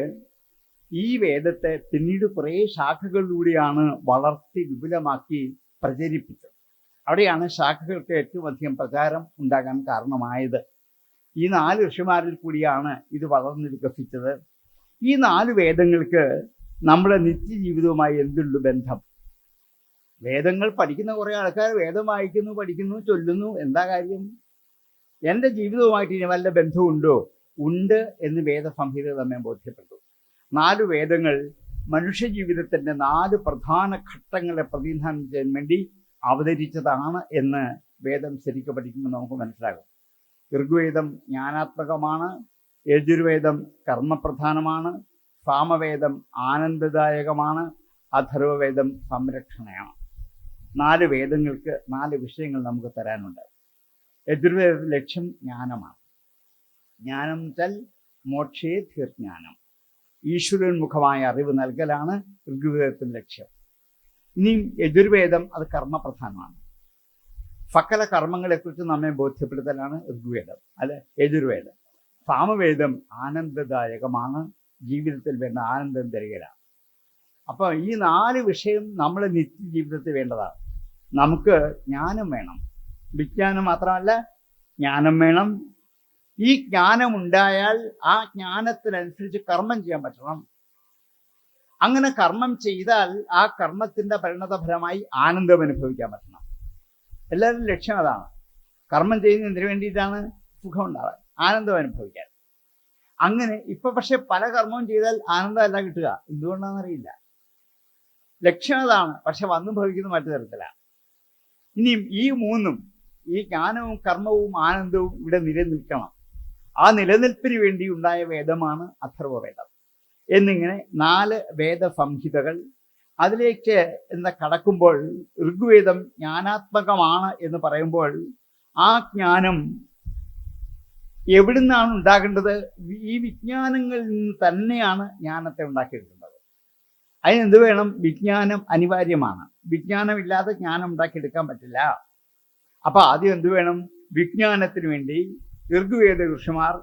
ഈ വേദത്തെ പിന്നീട് കുറേ ശാഖകളിലൂടെയാണ് വളർത്തി വിപുലമാക്കി പ്രചരിപ്പിച്ചത്. അവിടെയാണ് ശാഖകൾക്ക് ഏറ്റവും അധികം പ്രചാരം ഉണ്ടാകാൻ കാരണമായത്. ഈ 4 ഋഷിമാരിൽ കൂടിയാണ് ഇത് വളർന്നു വികസിച്ചത്. ഈ 4 വേദങ്ങൾക്ക് നമ്മുടെ നിത്യജീവിതവുമായി എന്തുണ്ട് ബന്ധം? വേദങ്ങൾ പഠിക്കുന്ന കുറേ ആൾക്കാർ വേദം വായിക്കുന്നു, പഠിക്കുന്നു, ചൊല്ലുന്നു. എന്താ കാര്യം? എൻ്റെ ജീവിതവുമായിട്ട് ഇനി വല്ല ബന്ധമുണ്ടോ? ഉണ്ട് എന്ന് വേദസംഹിത നമ്മെ ബോധ്യപ്പെട്ടു. 4 വേദങ്ങൾ മനുഷ്യജീവിതത്തിൻ്റെ 4 പ്രധാന ഘട്ടങ്ങളെ പ്രതിനിധാനം ചെയ്യാൻ വേണ്ടി അവതരിച്ചതാണ് എന്ന് വേദം ശരിക്കും പഠിക്കുമ്പോൾ നമുക്ക് മനസ്സിലാകും. ഋഗ്വേദം ജ്ഞാനാത്മകമാണ്, യജുർവേദം കർമ്മപ്രധാനമാണ്, സാമവേദം ആനന്ദദായകമാണ്, അഥർവവേദം സംരക്ഷണയാണ്. 4 വേദങ്ങൾക്ക് 4 വിഷയങ്ങൾ നമുക്ക് തരാനുണ്ട്. യജുർവേദ ലക്ഷ്യം ജ്ഞാനമാണ്. ജ്ഞാനം വെച്ചാൽ മോക്ഷേ ധീർജ്ഞാനം, ഈശ്വരോന്മുഖമായ അറിവ് നൽകലാണ് ഋഗ്വേദത്തിന്റെ ലക്ഷ്യം. ഇനിയും യജുർവേദം അത് കർമ്മപ്രധാനമാണ്. സകല കർമ്മങ്ങളെക്കുറിച്ച് നമ്മെ ബോധ്യപ്പെടുത്തലാണ് ഋഗ്വേദം, അല്ലെ യജുർവേദം. സാമവേദം ആനന്ദദായകമാണ്, ജീവിതത്തിൽ വേണ്ട ആനന്ദം തരികയാണ്. അപ്പോൾ ഈ 4 വിഷയം നമ്മുടെ നിത്യജീവിതത്തിൽ വേണ്ടതാണ്. നമുക്ക് ജ്ഞാനം വേണം, വിജ്ഞാനം മാത്രമല്ല ജ്ഞാനം വേണം. ഈ ജ്ഞാനം ഉണ്ടായാൽ ആ ജ്ഞാനത്തിനനുസരിച്ച് കർമ്മം ചെയ്യാൻ പറ്റണം. അങ്ങനെ കർമ്മം ചെയ്താൽ ആ കർമ്മത്തിന്റെ പരിണതഫലമായി ആനന്ദം അനുഭവിക്കാൻ പറ്റണം. എല്ലാവരും ലക്ഷ്യം അതാണ്. കർമ്മം ചെയ്യുന്നതിന് വേണ്ടിയിട്ടാണ് സുഖം ഉണ്ടാവാൻ, ആനന്ദം അനുഭവിക്കാൻ. അങ്ങനെ ഇപ്പൊ പക്ഷെ പല കർമ്മവും ചെയ്താൽ ആനന്ദമല്ല കിട്ടുക. എന്തുകൊണ്ടാണെന്നറിയില്ല. ലക്ഷ്യം അതാണ്, പക്ഷെ വന്നു ഭവിക്കുന്നത് മറ്റു തരത്തിലാണ്. ഇനിയും ഈ 3ഉം, ഈ ജ്ഞാനവും കർമ്മവും ആനന്ദവും ഇവിടെ നിലനിൽക്കണം. ആ നിലനിൽപ്പിന് വേണ്ടി ഉണ്ടായ വേദമാണ് അഥർവവേദം. എന്നിങ്ങനെ 4 വേദസംഹിതകൾ. അതിലേക്ക് കടക്കുമ്പോൾ ഋഗ്വേദം ജ്ഞാനാത്മകമാണ് എന്ന് പറയുമ്പോൾ ആ ജ്ഞാനം എവിടുന്നാണ് ഉണ്ടാകേണ്ടത്? ഈ വിജ്ഞാനങ്ങളിൽ നിന്ന് തന്നെയാണ് ജ്ഞാനത്തെ ഉണ്ടാക്കിയെടുക്കേണ്ടത്. അതിനെന്ത് വേണം? വിജ്ഞാനം അനിവാര്യമാണ്. വിജ്ഞാനമില്ലാതെ ജ്ഞാനം ഉണ്ടാക്കിയെടുക്കാൻ പറ്റില്ല. അപ്പൊ ആദ്യം എന്ത് വേണം? വിജ്ഞാനത്തിന് വേണ്ടി ഋഗ്വേദ ഋഷിമാർ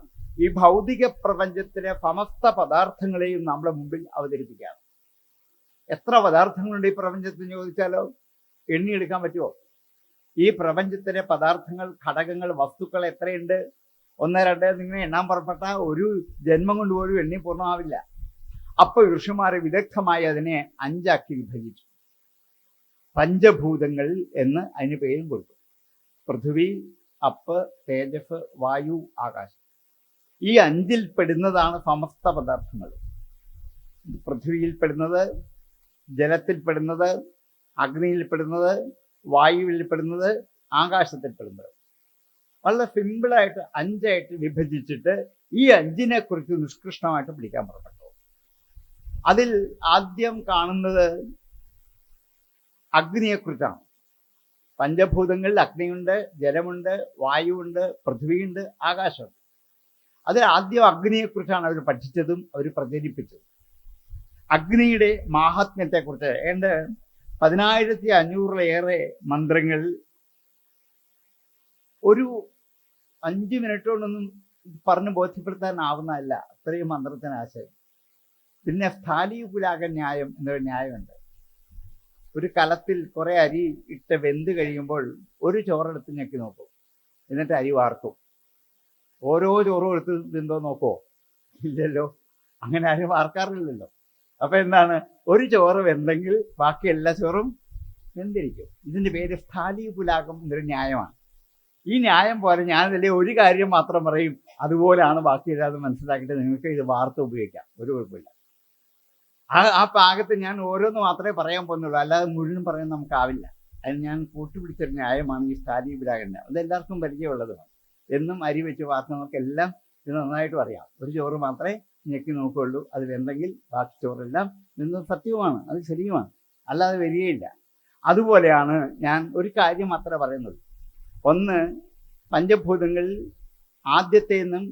ഈ ഭൗതിക പ്രപഞ്ചത്തിലെ സമസ്ത പദാർത്ഥങ്ങളെയും നമ്മുടെ മുമ്പിൽ അവതരിപ്പിക്കുകയാണ്. എത്ര പദാർത്ഥങ്ങളുണ്ട് ഈ പ്രപഞ്ചത്തിന് ചോദിച്ചാലോ എണ്ണിയെടുക്കാൻ പറ്റുമോ? ഈ പ്രപഞ്ചത്തിലെ പദാർത്ഥങ്ങൾ, ഘടകങ്ങൾ, വസ്തുക്കൾ എത്രയുണ്ട്? 1, 2 നിങ്ങൾ എണ്ണാൻ പുറപ്പെട്ട ഒരു ജന്മം കൊണ്ട് പോലും എണ്ണി പൂർണ്ണമാവില്ല. അപ്പോൾ ഋഷിമാരെ വിദഗ്ധമായി അതിനെ 5 വിഭജിച്ചു. പഞ്ചഭൂതങ്ങൾ എന്ന് അതിന് പേരും കൊടുത്തു. പൃഥ്വി, അപ്പ്, തേജസ്, വായു, ആകാശം. ഈ 5ൽ പെടുന്നതാണ് സമസ്ത പദാർത്ഥങ്ങൾ. പൃഥ്വിയിൽ പെടുന്നത്, ജലത്തിൽ പെടുന്നത്, അഗ്നിയിൽ പെടുന്നത്, വായുവിൽ പെടുന്നത്, ആകാശത്തിൽ പെടുന്നത്. വളരെ സിമ്പിളായിട്ട് 5 വിഭജിച്ചിട്ട് ഈ 5നെ കുറിച്ച് നിഷ്കൃഷ്ടമായിട്ട് പഠിക്കാൻ പുറപ്പെട്ടു. അതിൽ ആദ്യം കാണുന്നത് അഗ്നിയെക്കുറിച്ചാണ്. പഞ്ചഭൂതങ്ങളിൽ അഗ്നിയുണ്ട്, ജലമുണ്ട്, വായുവുണ്ട്, പൃഥ്വിയുണ്ട്, ആകാശമുണ്ട്. അതിൽ ആദ്യം അഗ്നിയെക്കുറിച്ചാണ് അവർ പഠിച്ചതും അവർ പ്രചരിപ്പിച്ചതും. അഗ്നിയുടെ മാഹാത്മ്യത്തെക്കുറിച്ച് ഏതാണ്ട് 10,500-ലേറെ മന്ത്രങ്ങൾ ഒരു 5 മിനിറ്റ് കൊണ്ടൊന്നും പറഞ്ഞ് ബോധ്യപ്പെടുത്താനാവുന്നതല്ല അത്രയും മന്ത്രത്തിന് ആശയം. പിന്നെ സ്ഥാലീപുലാക ന്യായം എന്നൊരു ന്യായമുണ്ട്. ഒരു കലത്തിൽ കുറെ അരി ഇട്ട് വെന്ത് കഴിയുമ്പോൾ ഒരു ചോറെടുത്ത് ഞെക്കി നോക്കും, എന്നിട്ട് അരി വാർക്കും. ഓരോ ചോറും എടുത്ത് വെന്തോ നോക്കോ? ഇല്ലല്ലോ, അങ്ങനെ ആരും വാർക്കാറില്ലല്ലോ. അപ്പൊ എന്താണ്, ഒരു ചോറ് വെന്തെങ്കിൽ ബാക്കി എല്ലാ ചോറും വെന്തിരിക്കും. ഇതിന്റെ പേര് സ്ഥാലീപുലാകം എന്നൊരു ന്യായമാണ്. ഈ ന്യായം പോലെ ഞാനതിലെ ഒരു കാര്യം മാത്രം പറയും, അതുപോലെയാണ് ബാക്കിയെല്ലാം മനസ്സിലാക്കിയിട്ട് നിങ്ങൾക്ക് ഇത് വാർത്ത് ഉപയോഗിക്കാം, ഒരു കുഴപ്പമില്ല. ആ പാകത്ത് ഞാൻ ഓരോന്ന് മാത്രമേ പറയാൻ പോകുന്നുള്ളൂ, അല്ലാതെ മുഴുവൻ പറയാൻ നമുക്കാവില്ല. അതിന് ഞാൻ കൂട്ടുപിടിച്ചൊരു ന്യായമാണ് ഈ സ്ഥാലീപുലാക ന്യായം. അത് എല്ലാവർക്കും പരിചയമുള്ളതുമാണ്. എന്നും അരി വെച്ച് വാർക്കുന്നവർക്കെല്ലാം ഇത് നന്നായിട്ടും അറിയാം. ഒരു ചോറ് മാത്രമേ ഞെക്കി നോക്കുകയുള്ളൂ, അതിലെന്തെങ്കിൽ ബാക്കി ചോറെല്ലാം നിന്ന് സത്യവുമാണ്, അത് ശരിയുമാണ്, അല്ലാതെ വരികയില്ല. അതുപോലെയാണ് ഞാൻ ഒരു കാര്യം മാത്രമേ പറയുന്നുള്ളൂ. ഒന്ന്, പഞ്ചഭൂതങ്ങളിൽ ആദ്യത്തേന്നും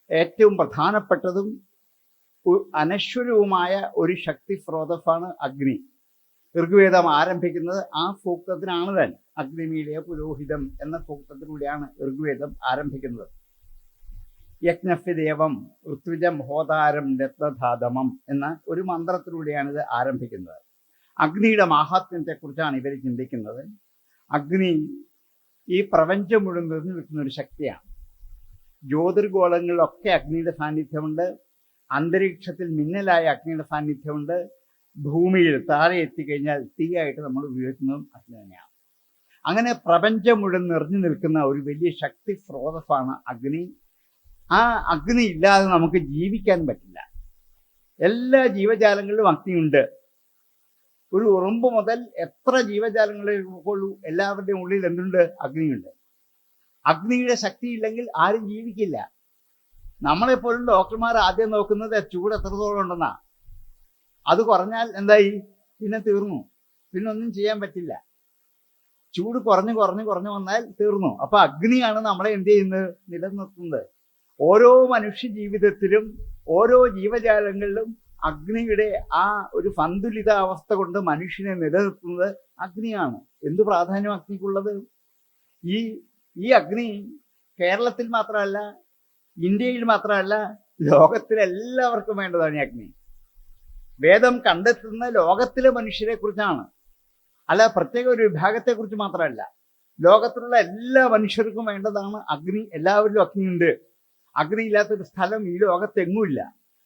ഏറ്റവും പ്രധാനപ്പെട്ടതും അനശ്വരവുമായ ഒരു ശക്തി സ്രോതസ്സാണ് അഗ്നി. ഋഗ്വേദം ആരംഭിക്കുന്നത് ആ സൂക്തത്തിനാണ് തന്നെ. അഗ്നിമീലയ പുരോഹിതം എന്ന സൂക്തത്തിലൂടെയാണ് ഋഗ്വേദം ആരംഭിക്കുന്നത്. യജ്ഞസ്യദേവം ഋത്വിജം ഹോതാരം രത്നധാതമം എന്ന ഒരു മന്ത്രത്തിലൂടെയാണ് ഇത് ആരംഭിക്കുന്നത്. അഗ്നിയുടെ മാഹാത്മ്യത്തെക്കുറിച്ചാണ് ഇവർ ചിന്തിക്കുന്നത്. അഗ്നി ഈ പ്രപഞ്ചം മുഴുവൻ നിറഞ്ഞു നിൽക്കുന്ന ഒരു ശക്തിയാണ്. ജ്യോതിർഗോളങ്ങളിലൊക്കെ അഗ്നിയുടെ സാന്നിധ്യമുണ്ട്. അന്തരീക്ഷത്തിൽ മിന്നലായ അഗ്നിയുടെ സാന്നിധ്യമുണ്ട്. ഭൂമിയിൽ താഴെ എത്തിക്കഴിഞ്ഞാൽ തീയായിട്ട് നമ്മൾ ഉപയോഗിക്കുന്നതും അഗ്നി തന്നെയാണ്. അങ്ങനെ പ്രപഞ്ചം മുഴുവൻ നിറഞ്ഞു നിൽക്കുന്ന ഒരു വലിയ ശക്തി സ്രോതസ്സാണ് അഗ്നി. ആ അഗ്നി ഇല്ലാതെ നമുക്ക് ജീവിക്കാൻ പറ്റില്ല. എല്ലാ ജീവജാലങ്ങളിലും അഗ്നിയുണ്ട്. ഒരു ഉറുമ്പ് മുതൽ എത്ര ജീവജാലങ്ങളെ ഉള്ളൂ, എല്ലാവരുടെയും ഉള്ളിൽ എന്തുണ്ട്? അഗ്നിയുണ്ട്. അഗ്നിയുടെ ശക്തി ഇല്ലെങ്കിൽ ആരും ജീവിക്കില്ല. നമ്മളെപ്പോലും ഡോക്ടർമാർ ആദ്യം നോക്കുന്നത് ചൂട് എത്രത്തോളം ഉണ്ടെന്നാ. അത് കുറഞ്ഞാൽ എന്തായി? പിന്നെ തീർന്നു, പിന്നെ ഒന്നും ചെയ്യാൻ പറ്റില്ല. ചൂട് കുറഞ്ഞു വന്നാൽ തീർന്നു. അപ്പൊ അഗ്നിയാണ് നമ്മളെ എന്ത് ചെയ്യുന്നത്? നിലനിർത്തുന്നത്. ഓരോ മനുഷ്യ ജീവിതത്തിലും ഓരോ ജീവജാലങ്ങളിലും അഗ്നിയുടെ ആ ഒരു സന്തുലിതാവസ്ഥ കൊണ്ട് മനുഷ്യനെ നിലനിർത്തുന്നത് അഗ്നിയാണ്. എന്ത് പ്രാധാന്യം അഗ്നിക്കുള്ളത്! ഈ അഗ്നി കേരളത്തിൽ മാത്രമല്ല, ഇന്ത്യയിൽ മാത്രമല്ല, ലോകത്തിലെല്ലാവർക്കും വേണ്ടതാണ് ഈ അഗ്നി. വേദം കണ്ടെത്തുന്ന ലോകത്തിലെ മനുഷ്യരെ കുറിച്ചാണ്, അല്ല പ്രത്യേക ഒരു വിഭാഗത്തെക്കുറിച്ച് മാത്രമല്ല. ലോകത്തിലുള്ള എല്ലാ മനുഷ്യർക്കും വേണ്ടതാണ് അഗ്നി. എല്ലാവരിലും അഗ്നിയുണ്ട്. അഗ്നി ഇല്ലാത്തൊരു സ്ഥലം ഈ ലോകത്തെങ്ങുമില്ല.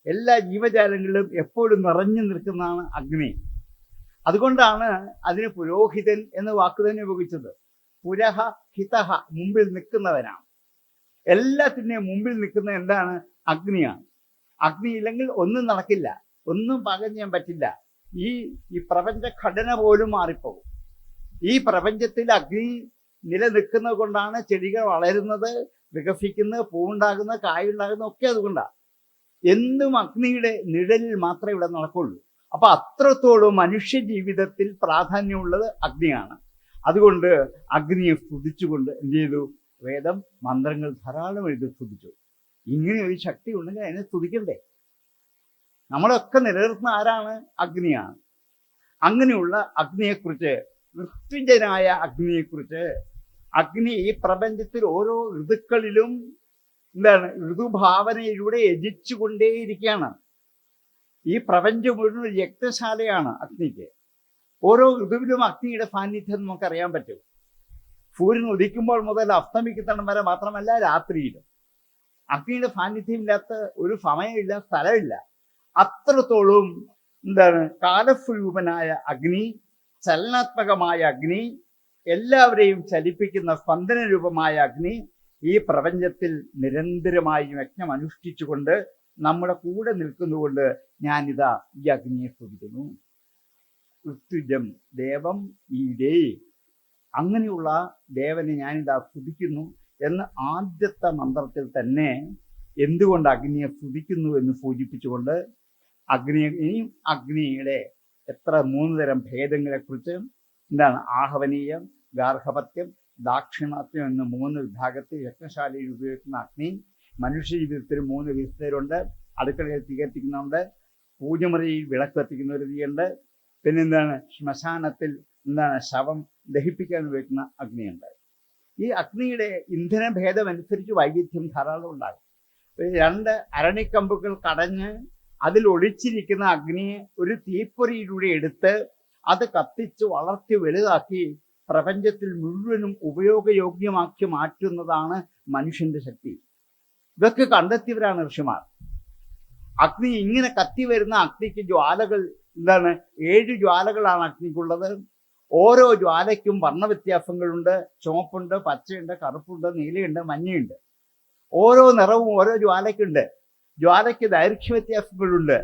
എല്ലാ ജീവജാലങ്ങളിലും എപ്പോഴും നിറഞ്ഞു നിൽക്കുന്നതാണ് അഗ്നി. അതുകൊണ്ടാണ് അതിന് പുരോഹിതൻ എന്ന വാക്ക് തന്നെ ഉപയോഗിച്ചത്. പുരഹ ഹിതഹ, മുമ്പിൽ നിൽക്കുന്നവനാണ്. എല്ലാത്തിൻ്റെയും മുമ്പിൽ നിൽക്കുന്ന എന്താണ്? അഗ്നിയാണ്. അഗ്നി ഇല്ലെങ്കിൽ ഒന്നും നടക്കില്ല, ഒന്നും പാകം ചെയ്യാൻ പറ്റില്ല. ഈ പ്രപഞ്ച ഘടന പോലും മാറിപ്പോകും. ഈ പ്രപഞ്ചത്തിൽ അഗ്നി നിലനിൽക്കുന്നത് കൊണ്ടാണ് ചെടികൾ വളരുന്നത്, വികസിക്കുന്നത്, പൂവുണ്ടാകുന്നത്, കായുണ്ടാകുന്നത് ഒക്കെ അതുകൊണ്ടാണ്. എന്നും അഗ്നിയുടെ നിഴലിൽ മാത്രമേ ഇവിടെ നടക്കുള്ളൂ. അപ്പൊ അത്രത്തോളം മനുഷ്യ ജീവിതത്തിൽ പ്രാധാന്യമുള്ളത് അഗ്നിയാണ്. അതുകൊണ്ട് അഗ്നിയെ സ്തുതിച്ചുകൊണ്ട് എന്ത് ചെയ്തു? വേദം മന്ത്രങ്ങൾ ധാരാളം എഴുതി സ്തുതിച്ചു. ഇങ്ങനെ ഒരു ശക്തി ഉണ്ടെങ്കിൽ അതിനെ സ്തുതിക്കണ്ടേ? നമ്മളൊക്കെ നിലനിർത്തുന്ന ആരാണ്? അഗ്നിയാണ്. അങ്ങനെയുള്ള അഗ്നിയെക്കുറിച്ച്, മൃത്യുഞ്ജനായ അഗ്നിയെക്കുറിച്ച്, അഗ്നി ഈ പ്രപഞ്ചത്തിൽ ഓരോ ഋതുക്കളിലും എന്താണ്? ഋതുഭാവനയിലൂടെ യജിച്ചുകൊണ്ടേയിരിക്കുകയാണ്. ഈ പ്രപഞ്ചം മുഴുവൻ ഒരു യജ്ഞശാലയാണ് അഗ്നിക്ക്. ഓരോ ഋതുവിലും അഗ്നിയുടെ സാന്നിധ്യം നമുക്കറിയാൻ പറ്റും. സൂര്യൻ ഉദിക്കുമ്പോൾ മുതൽ അസ്തമിക്കുന്നിടം വരെ, മാത്രമല്ല രാത്രിയിലും അഗ്നിയുടെ സാന്നിധ്യം ഇല്ലാത്ത ഒരു സമയമില്ല, സ്ഥലമില്ല. അത്രത്തോളം എന്താണ്? കാലസ്വരൂപനായ അഗ്നി, ചലനാത്മകമായ അഗ്നി, എല്ലാവരെയും ചലിപ്പിക്കുന്ന സ്പന്ദന രൂപമായ അഗ്നി ഈ പ്രപഞ്ചത്തിൽ നിരന്തരമായി യജ്ഞം അനുഷ്ഠിച്ചുകൊണ്ട് നമ്മുടെ കൂടെ നിൽക്കുന്നുകൊണ്ട് ഞാനിതാ ഈ അഗ്നിയെ സ്തുതിക്കുന്നു. ഋത്വിജം ദേവം ഈടേ, അങ്ങനെയുള്ള ദേവനെ ഞാനിതാ സ്തുതിക്കുന്നു എന്ന് ആദ്യത്തെ മന്ത്രത്തിൽ തന്നെ എന്തുകൊണ്ട് അഗ്നിയെ സ്തുതിക്കുന്നു എന്ന് സൂചിപ്പിച്ചുകൊണ്ട് ഇനിയും അഗ്നിയുടെ എത്ര 3 തരം ഭേദങ്ങളെക്കുറിച്ച് എന്താണ്? ആഹവനീയം, ഗാർഹപത്യം, ദാക്ഷിണാത്യം എന്ന 3 വിഭാഗത്തിൽ യജ്ഞശാലയിൽ ഉപയോഗിക്കുന്ന അഗ്നി. മനുഷ്യ ജീവിതത്തിൽ 3 വിധത്തിലുണ്ട്. അടുക്കളയിൽ തീ കത്തിക്കുന്നുണ്ട്, പൂജമുറിയിൽ വിളക്ക് കത്തിക്കുന്ന ഒരു തീയുണ്ട്. പിന്നെന്താണ്, ശ്മശാനത്തിൽ ശവം ദഹിപ്പിക്കാൻ ഉപയോഗിക്കുന്ന അഗ്നിയുണ്ട്. ഈ അഗ്നിയുടെ ഇന്ധനഭേദമനുസരിച്ച് വൈവിധ്യം ധാരാളം ഉണ്ടാകും. 2 അരണിക്കമ്പുകൾ കടഞ്ഞ് അതിൽ ഒളിച്ചിരിക്കുന്ന അഗ്നിയെ ഒരു തീപ്പൊരിയിലൂടെ എടുത്ത് അത് കത്തിച്ച് വളർത്തി വലുതാക്കി പ്രപഞ്ചത്തിൽ മുഴുവനും ഉപയോഗയോഗ്യമാക്കി മാറ്റുന്നതാണ് മനുഷ്യന്റെ ശക്തി. ഇതൊക്കെ കണ്ടെത്തിയവരാണ് ഋഷിമാർ. അഗ്നി ഇങ്ങനെ കത്തി വരുന്ന അഗ്നിക്ക് ജ്വാലകൾ 7 ജ്വാലകളാണ് അഗ്നിക്കുള്ളത്. ഓരോ ജ്വാലയ്ക്കും വർണ്ണവ്യത്യാസങ്ങളുണ്ട്. ചുവപ്പുണ്ട്, പച്ചയുണ്ട്, കറുപ്പുണ്ട്, നീലയുണ്ട്, മഞ്ഞയുണ്ട്. ഓരോ നിറവും ഓരോ ജ്വാലയ്ക്കുണ്ട്. ജ്വാലയ്ക്ക് ദൈർഘ്യ വ്യത്യാസങ്ങളുണ്ട്.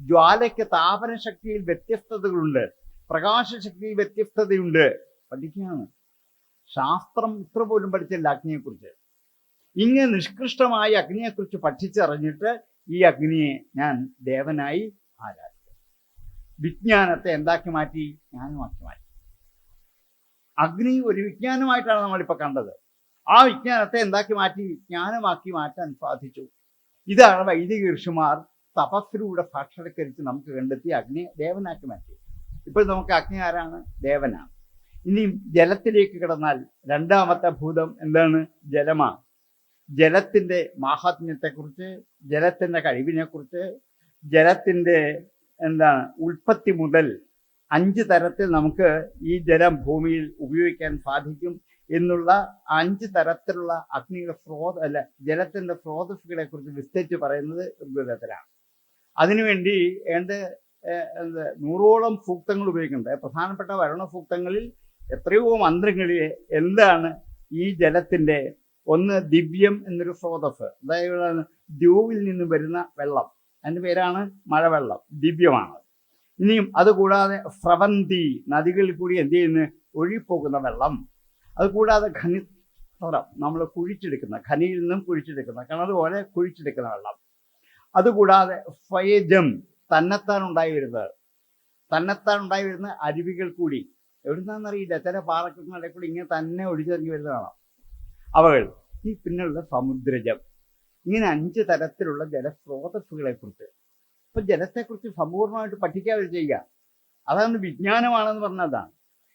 ജ്വാലയ്ക്ക് താപന ശക്തിയിൽ വ്യത്യസ്തതകളുണ്ട്. പ്രകാശശക്തിയിൽ വ്യത്യസ്തതയുണ്ട്. പഠിക്കുകയാണ്. ശാസ്ത്രം ഇത്ര പോലും പഠിച്ചില്ല അഗ്നിയെക്കുറിച്ച്. ഇങ്ങനെ നിഷ്കൃഷ്ടമായ അഗ്നിയെക്കുറിച്ച് പഠിച്ചറിഞ്ഞിട്ട് ഈ അഗ്നിയെ ഞാൻ ദേവനായി ആരാധിക്കും. വിജ്ഞാനത്തെ എന്താക്കി മാറ്റി? ജ്ഞാനമാക്കി മാറ്റി. അഗ്നി ഒരു വിജ്ഞാനമായിട്ടാണ് നമ്മളിപ്പോൾ കണ്ടത്. ആ വിജ്ഞാനത്തെ എന്താക്കി മാറ്റി? ജ്ഞാനമാക്കി മാറ്റാൻ സാധിച്ചു. ഇതാണ് വൈദിക ഋഷിമാർ തപസ്സിലൂടെ സാക്ഷാത്കരിച്ച് നമുക്ക് കണ്ടെത്തി അഗ്നി ദേവനാക്കി മാറ്റി. ഇപ്പോൾ നമുക്ക് അഗ്നി ആരാണ്? ദേവനാണ്. ഇനി ജലത്തിലേക്ക് കിടന്നാൽ രണ്ടാമത്തെ ഭൂതം എന്താണ്? ജലമാണ്. ജലത്തിൻ്റെ മാഹാത്മ്യത്തെക്കുറിച്ച്, ജലത്തിൻ്റെ കഴിവിനെക്കുറിച്ച്, ജലത്തിൻ്റെ ഉൽപ്പത്തി മുതൽ 5 തരത്തിൽ നമുക്ക് ഈ ജലം ഭൂമിയിൽ ഉപയോഗിക്കാൻ സാധിക്കും എന്നുള്ള 5 തരത്തിലുള്ള അഗ്നിയുടെ ജലത്തിൻ്റെ സ്രോതസ്സുകളെ കുറിച്ച് വിസ്തരിച്ച് പറയുന്നത് ഋഗ്വേദത്തിലാണ്. അതിനുവേണ്ടി 100ഓളം സൂക്തങ്ങൾ ഉപയോഗിക്കുന്നുണ്ട്. പ്രധാനപ്പെട്ട വരുണ സൂക്തങ്ങളിൽ എത്രയോ മന്ത്രങ്ങളിൽ എന്താണ് ഈ ജലത്തിൻ്റെ ഒന്ന് ദിവ്യം എന്നൊരു സ്രോതസ്, അതായത് ദ്യൂവിൽ നിന്ന് വരുന്ന വെള്ളം, അതിൻ്റെ പേരാണ് മഴവെള്ളം, ദിവ്യമാണ്. ഇനിയും അതുകൂടാതെ സ്രവന്തി, നദികളിൽ കൂടി എന്ത് ചെയ്യുന്നു? ഒഴിപ്പോകുന്ന വെള്ളം. അതുകൂടാതെ ഖനിസ്രം, നമ്മൾ കുഴിച്ചെടുക്കുന്ന, ഖനിയിൽ നിന്നും കുഴിച്ചെടുക്കുന്ന, കിണർ പോലെ കുഴിച്ചെടുക്കുന്ന വെള്ളം. അതുകൂടാതെ സ്വയജം, തന്നെത്താൻ ഉണ്ടായി വരുന്ന അരുവികൾ കൂടി, എവിടുന്നാന്നറിയില്ല, ചില പാറക്കെട്ടിനിടയിൽ കൂടി ഇങ്ങനെ തന്നെ ഒഴിച്ചിറങ്ങി വരുന്ന കാണാം അവകൾ. ഈ പിന്നെയുള്ള സമുദ്രജം. ഇങ്ങനെ 5 തരത്തിലുള്ള ജലസ്രോതസ്സുകളെ കുറിച്ച്. അപ്പൊ ജലത്തെക്കുറിച്ച് സമ്പൂർണ്ണമായിട്ട് പഠിക്കാതെ ചെയ്യുക, അതാണ് വിജ്ഞാനമാണെന്ന് പറഞ്ഞതാണ്.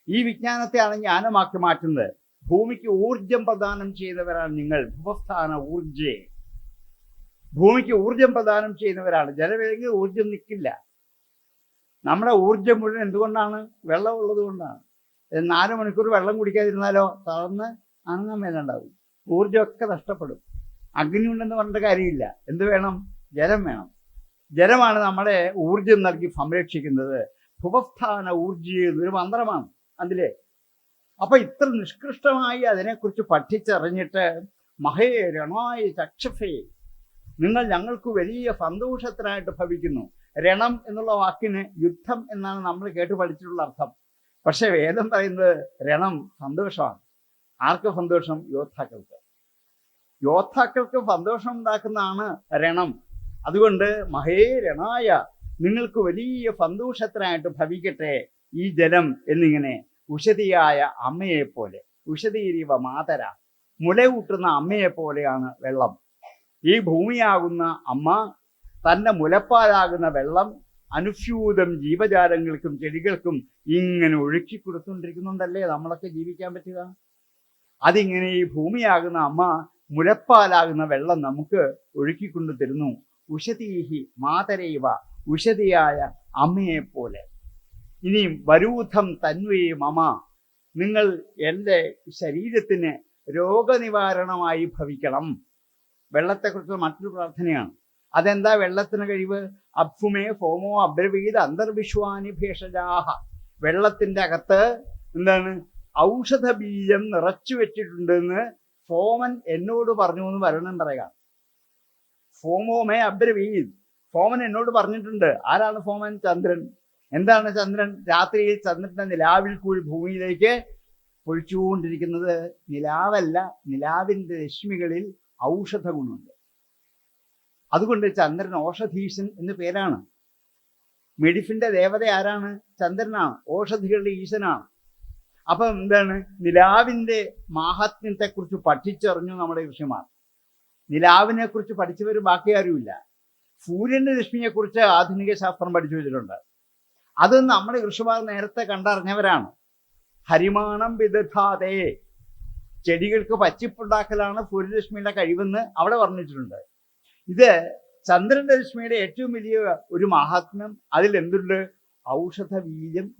ഈ വിജ്ഞാനത്തെയാണ് ജ്ഞാനമാക്കി മാറ്റുന്നത്. ഭൂമിക്ക് ഊർജം പ്രദാനം ചെയ്തവരാണ് നിങ്ങൾ. ഭൂസ്ഥാന ഊർജേ, ഭൂമിക്ക് ഊർജം പ്രദാനം ചെയ്യുന്നവരാണ്. ജലമില്ലെങ്കിൽ ഊർജം നിൽക്കില്ല. നമ്മുടെ ഊർജം മുഴുവൻ എന്തുകൊണ്ടാണ്? വെള്ളം ഉള്ളത് കൊണ്ടാണ്. 4 മണിക്കൂർ വെള്ളം കുടിക്കാതിരുന്നാലോ തളർന്ന് അനങ്ങാൻ മേലുണ്ടാവും, ഊർജമൊക്കെ നഷ്ടപ്പെടും. അഗ്നി ഉണ്ടെന്ന് പറഞ്ഞിട്ട് കാര്യമില്ല. എന്ത് വേണം? ജലം വേണം. ജലമാണ് നമ്മളെ ഊർജം നൽകി സംരക്ഷിക്കുന്നത്. ഭുവസ്ഥാന ഊർജി എന്നൊരു മന്ത്രമാണ് അതിലെ. അപ്പൊ ഇത്ര നിഷ്കൃഷ്ടമായി അതിനെക്കുറിച്ച് പഠിച്ചറിഞ്ഞിട്ട് മഹേ രണായ ചക്ഷസേ, നിങ്ങൾ ഞങ്ങൾക്ക് വലിയ സന്തോഷത്തിനായിട്ട് ഭവിക്കുന്നു. രണം എന്നുള്ള വാക്കിന് യുദ്ധം എന്നാണ് നമ്മൾ കേട്ട് പഠിച്ചിട്ടുള്ള അർത്ഥം. പക്ഷെ വേദം പറയുന്നത് രണം സന്തോഷമാണ്. ആർക്ക് സന്തോഷം? യോദ്ധാക്കൾക്ക്. യോദ്ധാക്കൾക്ക് സന്തോഷം ഉണ്ടാക്കുന്നതാണ് രണം. അതുകൊണ്ട് മഹേ രണായ, നിങ്ങൾക്ക് വലിയ സന്തോഷത്തിനായിട്ട് ഭവിക്കട്ടെ ഈ ജലം എന്നിങ്ങനെ ഉഷതിയായ അമ്മയെപ്പോലെ, ഉഷതീരിവ മാതര, മുലയൂട്ടുന്ന അമ്മയെപ്പോലെയാണ് വെള്ളം. ഈ ഭൂമിയാകുന്ന അമ്മ തൻ്റെ മുലപ്പാലാകുന്ന വെള്ളം അനുസ്യൂതം ജീവജാലങ്ങൾക്കും ചെടികൾക്കും ഇങ്ങനെ ഒഴുക്കി കൊടുത്തുകൊണ്ടിരിക്കുന്നുണ്ടല്ലേ നമ്മളൊക്കെ ജീവിക്കാൻ പറ്റുക. അതിങ്ങനെ ഈ ഭൂമിയാകുന്ന അമ്മ മുലപ്പാലാകുന്ന വെള്ളം നമുക്ക് ഒഴുക്കിക്കൊണ്ടു തരുന്നു. ഉഷതീഹി മാതരൈവ, ഉഷതിയായ അമ്മയെപ്പോലെ. ഇനിയും വരൂഥം തന്വേ മമ, നിങ്ങൾ എൻ്റെ ശരീരത്തിന് രോഗനിവാരണമായി ഭവിക്കണം. വെള്ളത്തെക്കുറിച്ച് മറ്റൊരു പ്രാർത്ഥനയാണ്. അതെന്താ വെള്ളത്തിന് കഴിവ്? അഭ്ഫുമേ ഫോമോ അബ്രവീത് അന്തർവിശ്വാനി ഭേഷജാഹ. വെള്ളത്തിൻ്റെ അകത്ത് ഔഷധ ബീജം നിറച്ചു വെച്ചിട്ടുണ്ടെന്ന് ഫോമൻ എന്നോട് പറഞ്ഞു എന്ന് വരുണം പറയാം. ഫോമോമേ അബ്രവീത്, ഫോമൻ എന്നോട് പറഞ്ഞിട്ടുണ്ട്. ആരാണ് ഫോമൻ? ചന്ദ്രൻ. എന്താണ് ചന്ദ്രൻ? രാത്രിയിൽ ചന്ദ്രന്റെ നിലാവിൽ കൂടി ഭൂമിയിലേക്ക് പൊഴിച്ചുകൊണ്ടിരിക്കുന്നത് നിലാവല്ല, നിലാവിൻ്റെ രശ്മികളിൽ ഔഷധ ഗുണമുണ്ട്. അതുകൊണ്ട് ചന്ദ്രൻ ഓഷധീശൻ എന്ന് പേരാണ്. മെഡിസിന്റെ ദേവത ആരാണ്? ചന്ദ്രനാണ്. ഓഷധികളുടെ ഈശനാണ്. അപ്പം നിലാവിൻ്റെ മാഹാത്മ്യത്തെക്കുറിച്ച് പഠിച്ചറിഞ്ഞു നമ്മുടെ ഋഷിമാർ. നിലാവിനെ കുറിച്ച് പഠിച്ചവർ ബാക്കി ആരുമില്ല. സൂര്യന്റെ രശ്മിയെക്കുറിച്ച് ആധുനിക ശാസ്ത്രം പഠിച്ചു വെച്ചിട്ടുണ്ട്. അത് നമ്മുടെ ഋഷിമാർ നേരത്തെ കണ്ടറിഞ്ഞവരാണ്. ഹരിമാണം വിദധാതേ, ചെടികൾക്ക് പച്ചിപ്പുണ്ടാക്കലാണ് സൂര്യരശ്മിയുടെ കഴിവെന്ന് അവിടെ വർണ്ണിച്ചിട്ടുണ്ട്. ഇത് ചന്ദ്രന്റെ രശ്മിയുടെ ഏറ്റവും വലിയ ഒരു മഹാത്മ്യം. അതിൽ എന്തുണ്ട്? ഔഷധ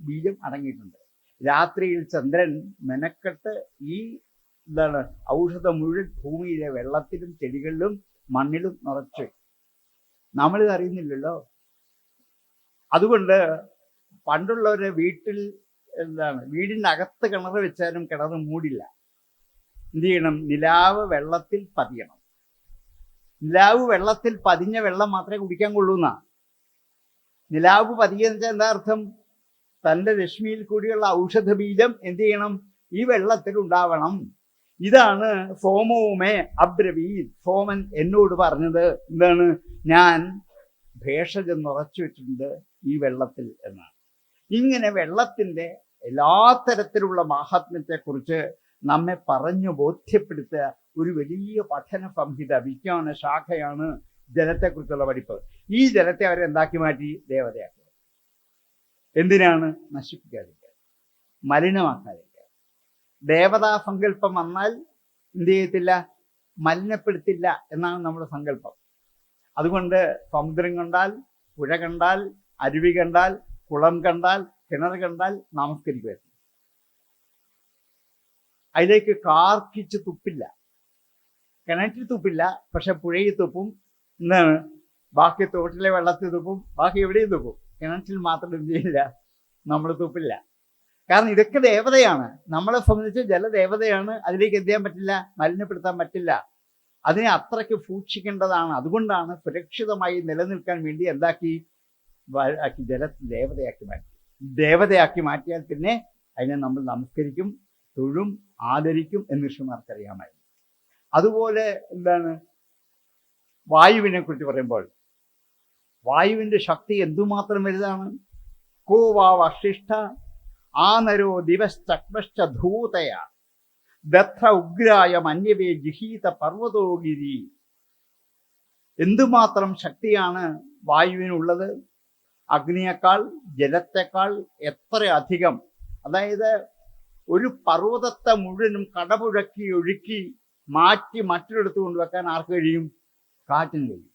ബീജം അടങ്ങിയിട്ടുണ്ട്. രാത്രിയിൽ ചന്ദ്രൻ മെനക്കെട്ട് ഈ ഔഷധം മുഴുവൻ ഭൂമിയിലെ വെള്ളത്തിലും ചെടികളിലും മണ്ണിലും നിറച്ചു. നമ്മളിത് അറിയുന്നില്ലല്ലോ. അതുകൊണ്ട് പണ്ടുള്ളവരെ വീടിൻ്റെ അകത്ത് കിണർ വെച്ചാലും കിണർ മൂടില്ല. എന്ത് ചെയ്യണം? നിലാവ് വെള്ളത്തിൽ പതിയണം. നിലാവ് വെള്ളത്തിൽ പതിഞ്ഞ വെള്ളം മാത്രമേ കുടിക്കാൻ കൊള്ളൂന്നാ. നിലാവ് പതിയെന്ന് വെച്ചാൽ എന്താ അർത്ഥം? തൻ്റെ രശ്മിയിൽ കൂടിയുള്ള ഔഷധ ബീജം എന്ത് ചെയ്യണം? ഈ വെള്ളത്തിൽ ഉണ്ടാവണം. ഇതാണ് സോമോമേ അബ്രവീത്, സോമൻ എന്നോട് പറഞ്ഞത്. എന്താണ്? ഞാൻ ഭേഷജം നിറച്ചു വെച്ചിട്ടുണ്ട് ഈ വെള്ളത്തിൽ എന്നാണ്. ഇങ്ങനെ വെള്ളത്തിൻ്റെ എല്ലാ തരത്തിലുള്ള മാഹാത്മ്യത്തെക്കുറിച്ച് നമ്മെ പറഞ്ഞു ബോധ്യപ്പെടുത്തുക ഒരു വലിയ പഠന സംഹിത, വിജ്ഞാന ശാഖയാണ് ജലത്തെക്കുറിച്ചുള്ള പഠിപ്പ്. ഈ ജലത്തെ അവരെന്താക്കി മാറ്റി? ദേവതയാക്കി. എന്തിനാണ്? നശിപ്പിക്കാതിരിക്കാൻ, മലിനമാക്കാതിരിക്കാൻ. ദേവതാ സങ്കല്പം വന്നാൽ എന്ത് ചെയ്യത്തില്ല? മലിനപ്പെടുത്തില്ല എന്നാണ് നമ്മുടെ സങ്കല്പം. അതുകൊണ്ട് സമുദ്രം കണ്ടാൽ, പുഴ കണ്ടാൽ, അരുവി കണ്ടാൽ, കുളം കണ്ടാൽ, കിണർ കണ്ടാൽ നമസ്കരിക്കുമായിരുന്നു. അതിലേക്ക് കാർക്കിച്ച് തുപ്പില്ല. കിണറ്റിൽ തുപ്പില്ല, പക്ഷെ പുഴയിൽ തുപ്പും. എന്താണ്? ബാക്കി തോട്ടിലെ വെള്ളത്തിൽ തുപ്പും, ബാക്കി എവിടെയും തുപ്പും. കിണറ്റിൽ മാത്രം എന്ത് ചെയ്യില്ല? നമ്മൾ തുപ്പില്ല. കാരണം ഇതൊക്കെ ദേവതയാണ്. നമ്മളെ സംബന്ധിച്ച് ജലദേവതയാണ്. അതിലേക്ക് എന്ത് ചെയ്യാൻ പറ്റില്ല? മലിനപ്പെടുത്താൻ പറ്റില്ല. അതിനെ അത്രയ്ക്ക് സൂക്ഷിക്കേണ്ടതാണ്. അതുകൊണ്ടാണ് സുരക്ഷിതമായി നിലനിൽക്കാൻ വേണ്ടി എന്താക്കി? ജലത്തിൽ ദേവതയാക്കി മാറ്റി. ദേവതയാക്കി മാറ്റിയാൽ പിന്നെ അതിനെ നമ്മൾ നമസ്കരിക്കും, തൊഴും, ആദരിക്കും എന്ന് ഋഷിമാർക്കറിയാമായിരുന്നു. അതുപോലെ എന്താണ്? വായുവിനെ കുറിച്ച് പറയുമ്പോൾ വായുവിൻ്റെ ശക്തി എന്തുമാത്രം വലുതാണ്! കോ വാ വശിഷ്ഠ ആനരോ ദിവശ്ചക്മശ്ച ധൂതയ ദത്ര ഉഗ്രായ മന്യവേ ജിഹീത പർവ്വതോഗിരി. എന്തുമാത്രം ശക്തിയാണ് വായുവിനുള്ളത്! അഗ്നിയേക്കാൾ, ജലത്തെക്കാൾ എത്ര അധികം! അതായത് ഒരു പർവ്വതത്തെ മുഴുവനും കടപുഴക്കി ഒഴുക്കി മാറ്റി മറ്റൊരിടത്ത് കൊണ്ടുവെക്കാൻ ആർക്ക് കഴിയും? കാറ്റിന് കഴിയും.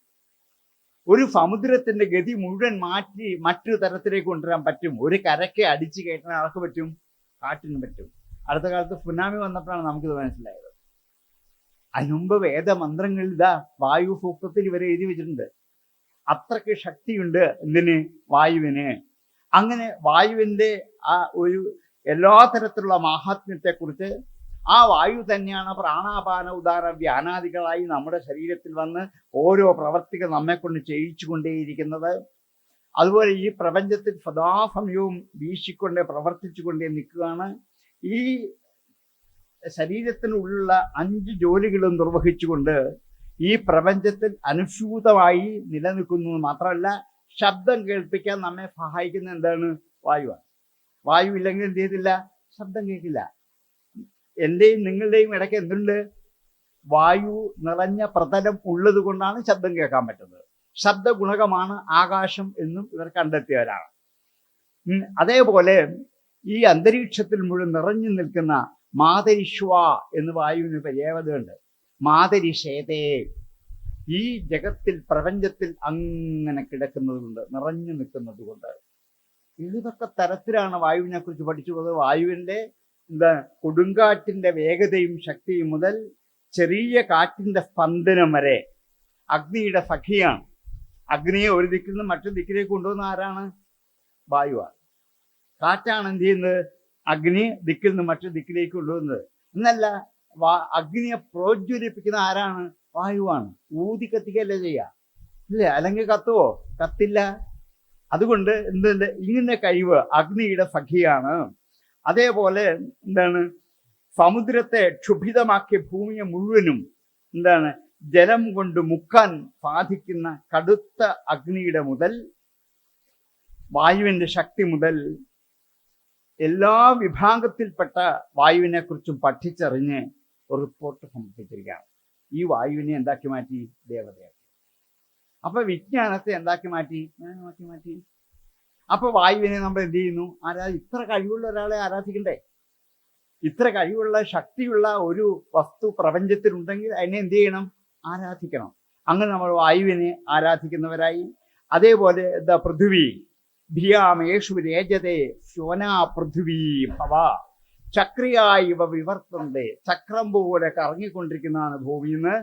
ഒരു സമുദ്രത്തിന്റെ ഗതി മുഴുവൻ മാറ്റി മറ്റൊരു തരത്തിലേക്ക് കൊണ്ടുവരാൻ പറ്റും. ഒരു കരയ്ക്ക് അടിച്ചു കയറ്റാൻ ആർക്ക് പറ്റും? കാറ്റിന് പറ്റും. അടുത്ത കാലത്ത് സുനാമി വന്നപ്പോഴാണ് നമുക്കിത് മനസ്സിലായത്. അതിനുമുമ്പ് വേദമന്ത്രങ്ങളിൽ ഇതാ വായു സൂക്തത്തിൽ ഇവരെ എഴുതി വെച്ചിട്ടുണ്ട്. അത്രയ്ക്ക് ശക്തിയുണ്ട് എന്തിന്? വായുവിന്. അങ്ങനെ വായുവിൻ്റെ ആ ഒരു എല്ലാ തരത്തിലുള്ള മാഹാത്മ്യത്തെക്കുറിച്ച്, ആ വായു തന്നെയാണ് പ്രാണാപാന ഉദാന വ്യാനാദികളായി നമ്മുടെ ശരീരത്തിൽ വന്ന് ഓരോ പ്രവർത്തികൾ നമ്മെക്കൊണ്ട് ചെയ്യിച്ചു കൊണ്ടേയിരിക്കുന്നത്. അതുപോലെ ഈ പ്രപഞ്ചത്തിൽ സദാസമയവും വീശിക്കൊണ്ട് പ്രവർത്തിച്ചു കൊണ്ടേ നിൽക്കുകയാണ്. ഈ ശരീരത്തിനുള്ള 5 ജോലികളും നിർവഹിച്ചുകൊണ്ട് ഈ പ്രപഞ്ചത്തിൽ അനുസ്യൂതമായി നിലനിൽക്കുന്നു. മാത്രമല്ല ശബ്ദം കേൾപ്പിക്കാൻ നമ്മെ സഹായിക്കുന്ന എന്താണ്? വായുവാണ്. വായു ഇല്ലെങ്കിൽ എന്ത് ചെയ്തില്ല? ശബ്ദം കേൾക്കില്ല. എൻ്റെയും നിങ്ങളുടെയും ഇടയ്ക്ക് എന്തുണ്ട്? വായു നിറഞ്ഞ പ്രതലം ഉള്ളത് കൊണ്ടാണ് ശബ്ദം കേൾക്കാൻ പറ്റുന്നത്. ശബ്ദ ഗുണകമാണ് ആകാശം എന്നും ഇവർ കണ്ടെത്തിയവരാണ്. അതേപോലെ ഈ അന്തരീക്ഷത്തിൽ മുഴുവൻ നിറഞ്ഞു നിൽക്കുന്ന മാതരിശ്വ എന്ന് വായുവിന് പര്യായതയുണ്ട്. മാതരിശേതേ, ഈ ജഗത്തിൽ പ്രപഞ്ചത്തിൽ അങ്ങനെ കിടക്കുന്നത് കൊണ്ട്, നിറഞ്ഞു നിൽക്കുന്നത് കൊണ്ട്. ഇതൊക്കെ തരത്തിലാണ് വായുവിനെ കുറിച്ച് പഠിച്ചു പോകുന്നത്. വായുവിൻ്റെ കൊടുങ്കാറ്റിൻ്റെ വേഗതയും ശക്തിയും മുതൽ ചെറിയ കാറ്റിൻ്റെ സ്പന്ദനം വരെ അഗ്നിയുടെ സഖിയാണ്. അഗ്നിയെ ഒരു ദിക്കിൽ നിന്ന് മറ്റൊരു ദിക്കിലേക്ക് കൊണ്ടുവന്ന ആരാണ്? വായുവാണ്. കാറ്റാണ് എന്ത് ചെയ്യുന്നത്? അഗ്നി ദിക്കിൽ നിന്ന് മറ്റൊരു ദിക്കിലേക്ക് കൊണ്ടുവന്നത്. എന്നല്ല, അഗ്നിയെ പ്രോജ്വലിപ്പിക്കുന്ന ആരാണ്? വായുവാണ്. ഊതി കത്തിക്കല്ലേ ചെയ്യുക, ഇല്ലേ? അല്ലെങ്കിൽ കത്തുവോ? കത്തില്ല. അതുകൊണ്ട് എന്തുണ്ട്? ഇങ്ങനെ കഴിവ് അഗ്നിയുടെ സഖിയാണ്. അതേപോലെ എന്താണ്? സമുദ്രത്തെ ക്ഷുഭിതമാക്കിയ ഭൂമിയെ മുഴുവനും എന്താണ്? ജലം കൊണ്ട് മുക്കാൻ സാധിക്കുന്ന കടുത്ത അഗ്നിയുടെ മുതൽ, വായുവിൻ്റെ ശക്തി മുതൽ എല്ലാ വിഭാഗത്തിൽപ്പെട്ട വായുവിനെ കുറിച്ചും പഠിച്ചറിഞ്ഞ് ഒരു റിപ്പോർട്ട് സമർപ്പിച്ചിരിക്കുകയാണ്. ഈ വായുവിനെ എന്താക്കി മാറ്റി? ദേവതയാക്കി. അപ്പൊ വിജ്ഞാനത്തെ എന്താക്കി മാറ്റി? ജ്ഞാനമാക്കി മാറ്റി. അപ്പൊ വായുവിനെ നമ്മൾ എന്ത് ചെയ്യുന്നു? ഇത്ര കഴിവുള്ള ഒരാളെ ആരാധിക്കണ്ടേ? ഇത്ര കഴിവുള്ള ശക്തിയുള്ള ഒരു വസ്തു പ്രപഞ്ചത്തിലുണ്ടെങ്കിൽ അതിനെ എന്ത് ചെയ്യണം? ആരാധിക്കണം. അങ്ങനെ നമ്മൾ വായുവിനെ ആരാധിക്കുന്നവരായി. അതേപോലെ എന്താ? പൃഥ്വി ഭിയാമേഷു രേജതേ ശോനാ പൃഥ്വി ഭവ ചക്രിയായി ഇവ വിവർത്തന്തേ. ചക്രം പോലെ കറങ്ങിക്കൊണ്ടിരിക്കുന്നതാണ് ഭൂമിന്ന്.